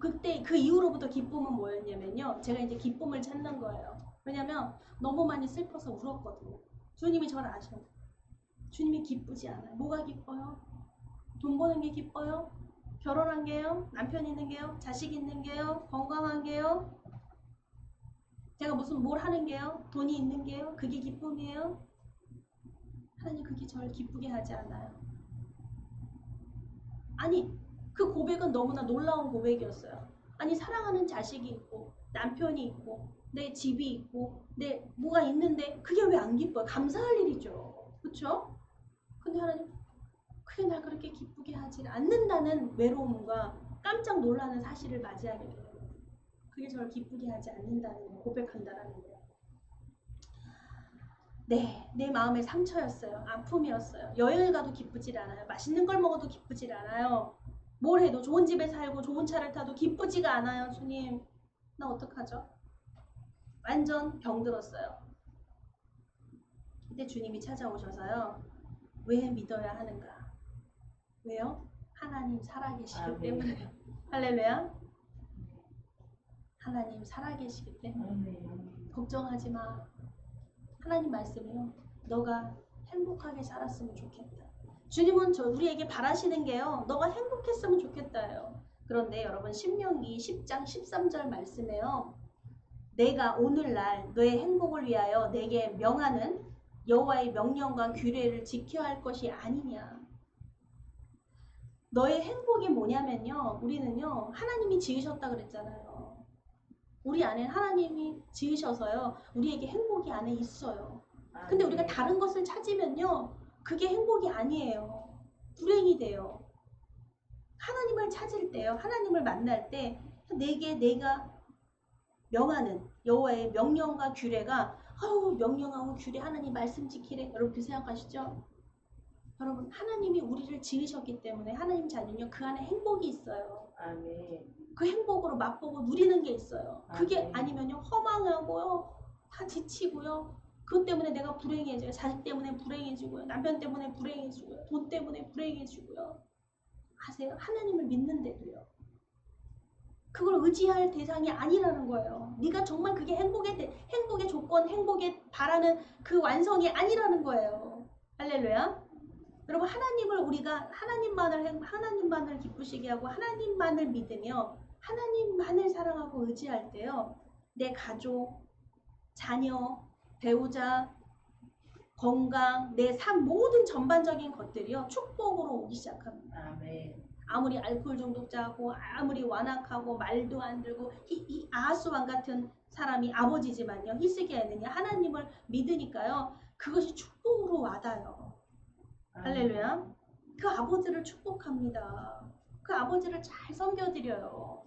그때 그 이후로부터 기쁨은 뭐였냐면요 제가 이제 기쁨을 찾는 거예요. 왜냐면 너무 많이 슬퍼서 울었거든요. 주님이 저를 아셔. 주님이 기쁘지 않아요. 뭐가 기뻐요? 돈 버는 게 기뻐요? 결혼한 게요? 남편 있는 게요? 자식 있는 게요? 건강한 게요? 제가 무슨 뭘 하는 게요? 돈이 있는 게요? 그게 기쁨이에요? 하나님 그게 저를 기쁘게 하지 않아요. 아니 그 고백은 너무나 놀라운 고백이었어요. 아니 사랑하는 자식이 있고 남편이 있고 내 집이 있고 내 뭐가 있는데 그게 왜 안 기뻐요? 감사할 일이죠. 그렇죠? 근데 하나님 그게 날 그렇게 기쁘게 하지 않는다는 외로움과 깜짝 놀라는 사실을 맞이하게 돼요. 그게 저를 기쁘게 하지 않는다는 거 고백한다라는 거예요. 네, 내 마음의 상처였어요. 아픔이었어요. 여행을 가도 기쁘질 않아요. 맛있는 걸 먹어도 기쁘질 않아요. 뭘 해도 좋은 집에 살고 좋은 차를 타도 기쁘지가 않아요. 주님, 나 어떡하죠? 완전 병들었어요. 근데 주님이 찾아오셔서요. 왜 믿어야 하는가? 왜요? 하나님 살아계시기 때문에요. 할렐루야. 하나님 살아계시기 때문에 걱정하지 마. 하나님 말씀이요. 너가 행복하게 살았으면 좋겠다. 주님은 우리에게 바라시는 게요. 너가 행복했으면 좋겠다예요. 그런데 여러분 신명기 10장 13절 말씀에요. 내가 오늘날 너의 행복을 위하여 내게 명하는 여호와의 명령과 규례를 지켜야 할 것이 아니냐. 너의 행복이 뭐냐면요. 우리는요. 하나님이 지으셨다 그랬잖아요. 우리 안에 하나님이 지으셔서요. 우리에게 행복이 안에 있어요. 근데 우리가 다른 것을 찾으면요. 그게 행복이 아니에요. 불행이 돼요. 하나님을 찾을 때요. 하나님을 만날 때 내가 명하는 여호와의 명령과 규례가 명령하고 규례 하나님 말씀 지키래. 여러분 그 생각하시죠? 여러분 하나님이 우리를 지으셨기 때문에 하나님 자녀는요. 그 안에 행복이 있어요. 아멘. 그 행복으로 맛보고 누리는 게 있어요. 그게 아멘. 아니면요. 허망하고요. 다 지치고요. 그것 때문에 내가 불행해져요. 자식 때문에 불행해지고요. 남편 때문에 불행해지고요. 돈 때문에 불행해지고요. 아세요? 하나님을 믿는데도요. 그걸 의지할 대상이 아니라는 거예요. 네가 정말 그게 행복의 조건, 행복에 바라는 그 완성이 아니라는 거예요. 할렐루야. 여러분 하나님을 우리가 하나님만을 기쁘시게 하고 하나님만을 믿으며 하나님만을 사랑하고 의지할 때요. 내 가족, 자녀, 배우자, 건강, 내 삶 모든 전반적인 것들이요. 축복으로 오기 시작합니다. 아멘. 아무리 알코올 중독자고 아무리 완악하고 말도 안 들고 이 아하스 왕 같은 사람이 아버지지만요. 히스기야는요. 하나님을 믿으니까요. 그것이 축복으로 와닿아요. 할렐루야. 그 아버지를 축복합니다. 그 아버지를 잘 섬겨드려요.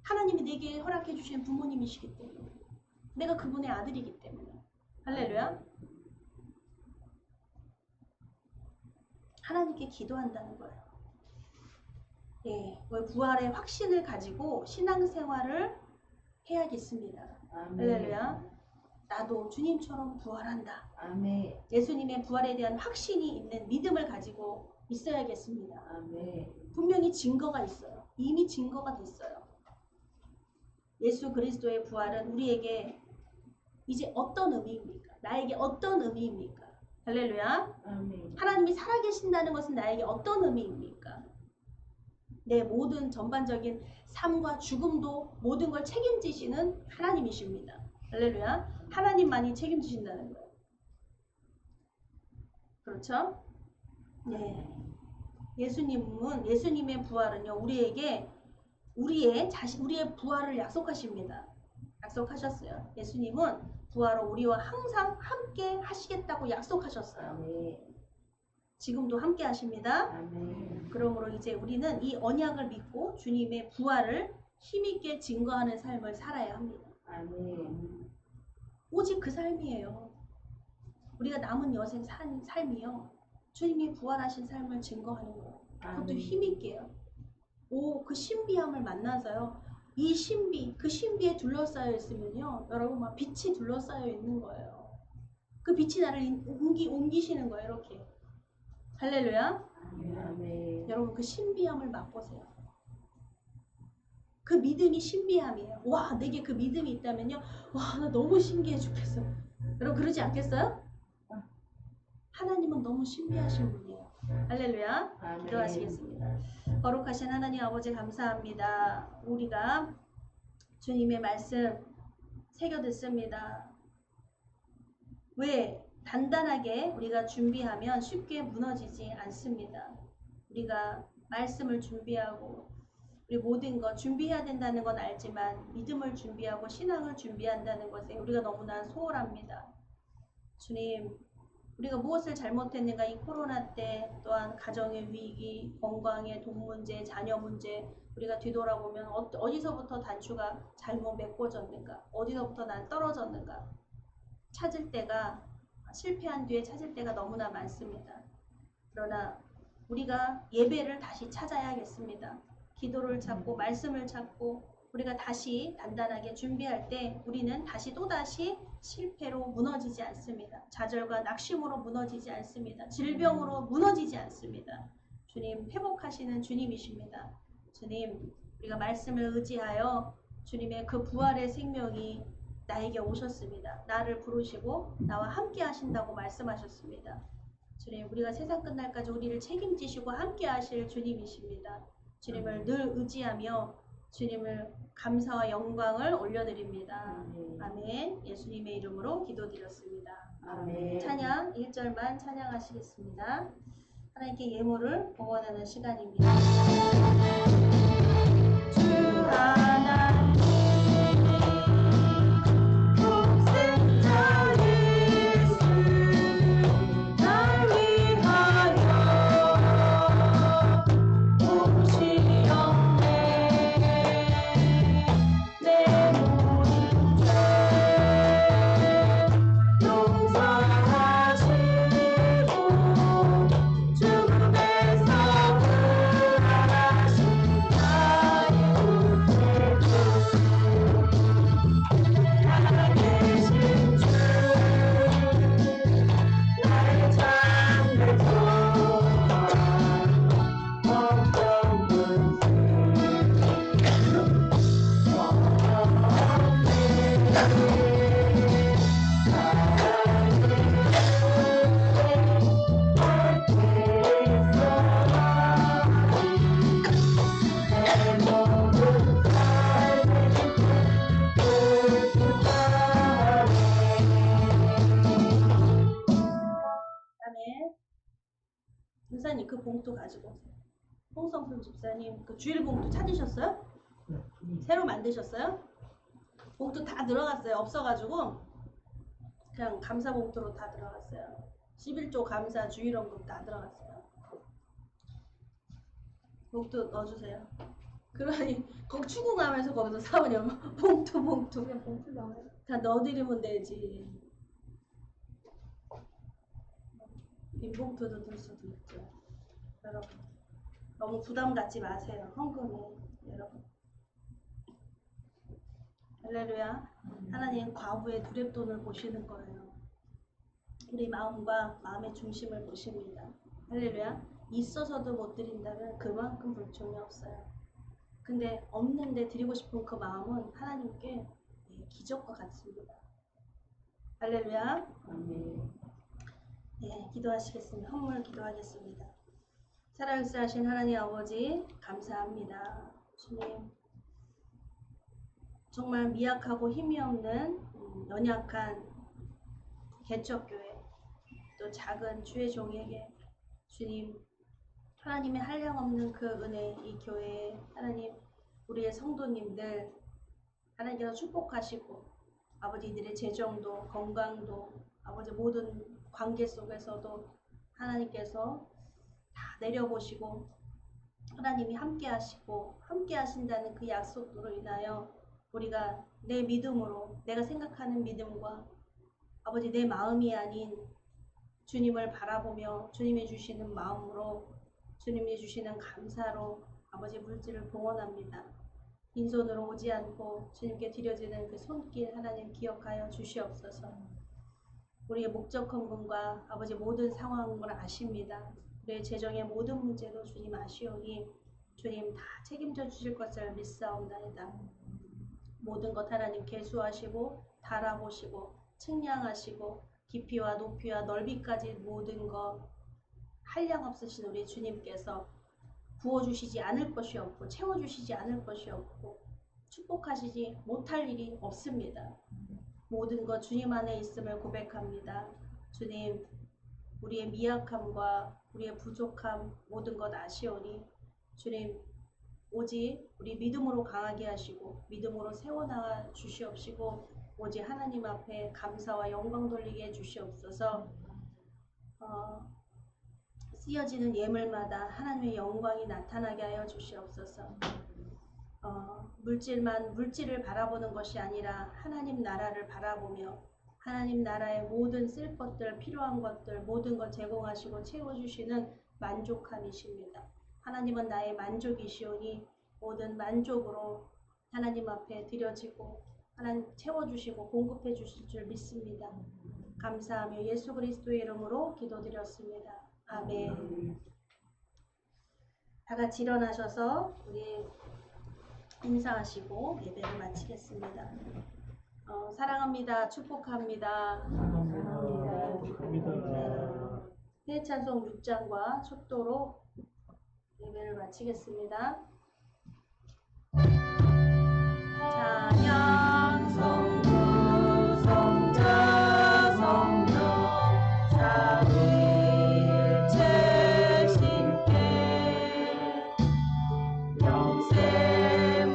하나님이 내게 허락해 주신 부모님이시기 때문에 내가 그분의 아들이기 때문에 할렐루야. 하나님께 기도한다는 거예요. 예, 부활의 확신을 가지고 신앙생활을 해야겠습니다. 아멘. 할렐루야. 나도 주님처럼 부활한다. 아멘. 예수님의 부활에 대한 확신이 있는 믿음을 가지고 있어야겠습니다. 아멘. 분명히 증거가 있어요. 이미 증거가 됐어요. 예수 그리스도의 부활은 우리에게 이제 어떤 의미입니까? 나에게 어떤 의미입니까? 할렐루야. 아멘. 하나님이 살아계신다는 것은 나에게 어떤 의미입니까? 내 모든 전반적인 삶과 죽음도 모든 걸 책임지시는 하나님이십니다. 할렐루야. 하나님만이 책임지신다는 거예요. 그렇죠? 네. 예수님의 부활은요, 우리의 부활을 약속하십니다. 약속하셨어요. 예수님은 부활로 우리와 항상 함께 하시겠다고 약속하셨어요. 아멘. 지금도 함께 하십니다. 아멘. 그러므로 이제 우리는 이 언약을 믿고 주님의 부활을 힘있게 증거하는 삶을 살아야 합니다. 아멘. 오직 그 삶이에요. 우리가 남은 여생 삶이요. 주님이 부활하신 삶을 증거하는 거예요. 그것도 아멘. 힘있게요. 그 신비함을 만나서요. 그 신비에 둘러싸여 있으면요. 여러분 막 빛이 둘러싸여 있는 거예요. 그 빛이 나를 옮기시는 거예요. 이렇게. 할렐루야. 아멘. 여러분 그 신비함을 맛보세요. 그 믿음이 신비함이에요. 와, 내게 그 믿음이 있다면요. 와, 나 너무 신기해 죽겠어. 여러분 그러지 않겠어요? 하나님은 너무 신비하신 분이에요. 할렐루야. 아멘. 기도하시겠습니다. 거룩하신 하나님 아버지 감사합니다. 우리가 주님의 말씀 새겨 듣습니다. 왜? 단단하게 우리가 준비하면 쉽게 무너지지 않습니다. 우리가 말씀을 준비하고 우리 모든 것 준비해야 된다는 건 알지만 믿음을 준비하고 신앙을 준비한다는 것에 우리가 너무나 소홀합니다. 주님, 우리가 무엇을 잘못했는가 이 코로나 때 또한 가정의 위기, 건강의 돈 문제, 자녀 문제 우리가 뒤돌아보면 어디서부터 단추가 잘못 메꿔졌는가, 어디서부터 난 떨어졌는가 찾을 때가 실패한 뒤에 찾을 때가 너무나 많습니다. 그러나 우리가 예배를 다시 찾아야겠습니다. 기도를 찾고 말씀을 찾고 우리가 다시 단단하게 준비할 때 우리는 또다시 실패로 무너지지 않습니다. 좌절과 낙심으로 무너지지 않습니다. 질병으로 무너지지 않습니다. 주님 회복하시는 주님이십니다. 주님 우리가 말씀을 의지하여 주님의 그 부활의 생명이 나에게 오셨습니다. 나를 부르시고 나와 함께 하신다고 말씀하셨습니다. 주님 우리가 세상 끝날까지 우리를 책임지시고 함께 하실 주님이십니다. 주님을 늘 의지하며 주님을 감사와 영광을 올려드립니다. 아멘. 아멘. 예수님의 이름으로 기도드렸습니다. 아멘. 찬양 1절만 찬양하시겠습니다. 하나님께 예물을 봉헌하는 시간입니다. 주 하나님 독생자 예수 날 위하여 오시었네. 내 모든 죄 용서하시고 죽음에서 부활하신 나의 구세주 살아계신 주 나의 잠들 동안 어떤 분수 아멘. 목사님 그 봉투 가지고 오세요. 홍성순 집사님 그 주일 봉투 찾으셨어요? 새로 만드셨어요? 봉투 다 들어갔어요. 없어가지고 그냥 감사 봉투로 다 들어갔어요. 11조 감사 주일원금 다 들어갔어요. 봉투 넣어주세요. 그러니 거기 추궁하면서 거기서 사모님 봉투 그냥 봉투 나와요. 다 넣어드리면 되지. 빈봉투도 들 수도 있죠. 여러분 너무 부담 갖지 마세요. 헌금에 여러분. 할렐루야. 하나님 과부의 두랩돈을 보시는 거예요. 우리 마음과 마음의 중심을 보십니다. 할렐루야. 있어서도 못 드린다면 그만큼 불종이 없어요. 근데 없는데 드리고 싶은 그 마음은 하나님께 기적과 같습니다. 할렐루야. 아멘. 네, 기도하시겠습니다. 헌물 기도하겠습니다. 살아역사하신 하나님 아버지 감사합니다. 주님 정말 미약하고 힘이 없는 연약한 개척교회 또 작은 주의 종에게 주님 하나님의 한량없는 그 은혜 이 교회에 하나님 우리의 성도님들 하나님께서 축복하시고 아버지들의 재정도 건강도 아버지 모든 관계 속에서도 하나님께서 다 내려보시고 하나님이 함께 하시고 함께 하신다는 그 약속으로 인하여 우리가 내 믿음으로 내가 생각하는 믿음과 아버지 내 마음이 아닌 주님을 바라보며 주님이 주시는 마음으로 주님이 주시는 감사로 아버지 물질을 봉헌합니다. 빈손으로 오지 않고 주님께 드려지는 그 손길 하나님 기억하여 주시옵소서. 우리의 목적 헌금과 아버지 모든 상황을 아십니다. 우리의 재정의 모든 문제도 주님 아시오니 주님 다 책임져 주실 것을 믿사옵나이다. 모든 것 하나님 계수하시고 달아보시고 측량하시고 깊이와 높이와 넓이까지 모든 것 한량 없으신 우리 주님께서 부어주시지 않을 것이 없고 채워주시지 않을 것이 없고 축복하시지 못할 일이 없습니다. 모든 것 주님 안에 있음을 고백합니다. 주님 우리의 미약함과 우리의 부족함 모든 것 아시오니 주님 오직 우리 믿음으로 강하게 하시고 믿음으로 세워나가 주시옵시고 오직 하나님 앞에 감사와 영광 돌리게 해주시옵소서. 쓰여지는 예물마다 하나님의 영광이 나타나게 하여 주시옵소서. 물질을 바라보는 것이 아니라 하나님 나라를 바라보며 하나님 나라의 모든 쓸 것들 필요한 것들 모든 것 제공하시고 채워주시는 만족함이십니다. 하나님은 나의 만족이시오니 모든 만족으로 하나님 앞에 드려지고 하나님 채워주시고 공급해 주실 줄 믿습니다. 감사하며 예수 그리스도의 이름으로 기도드렸습니다. 아멘. 다 같이 일어나셔서 우리 인사하시고 예배를 마치겠습니다. 사랑합니다. 축복합니다. 축복합니다. 새해찬송 6장과 촉도로 예배를 마치겠습니다. 찬양 성부 성자 성령 삼위일체 신께 영세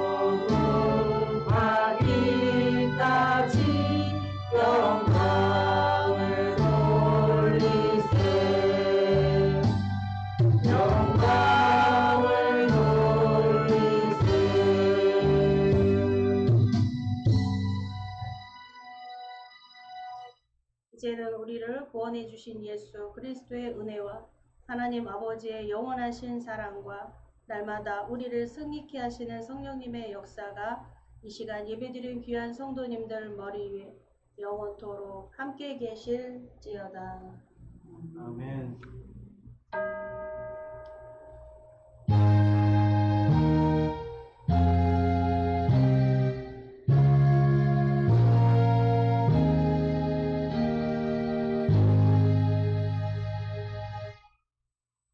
무궁하기까지 영광을 돌리세 영광을 돌리세. 이제는 우리를 구원해 주신 예수 그리스도의 은혜와 하나님 아버지의 영원하신 사랑과 날마다 우리를 승리케 하시는 성령님의 역사가 이 시간 예배드린 귀한 성도님들 머리 위에 영원토록 함께 계실지어다. 아멘.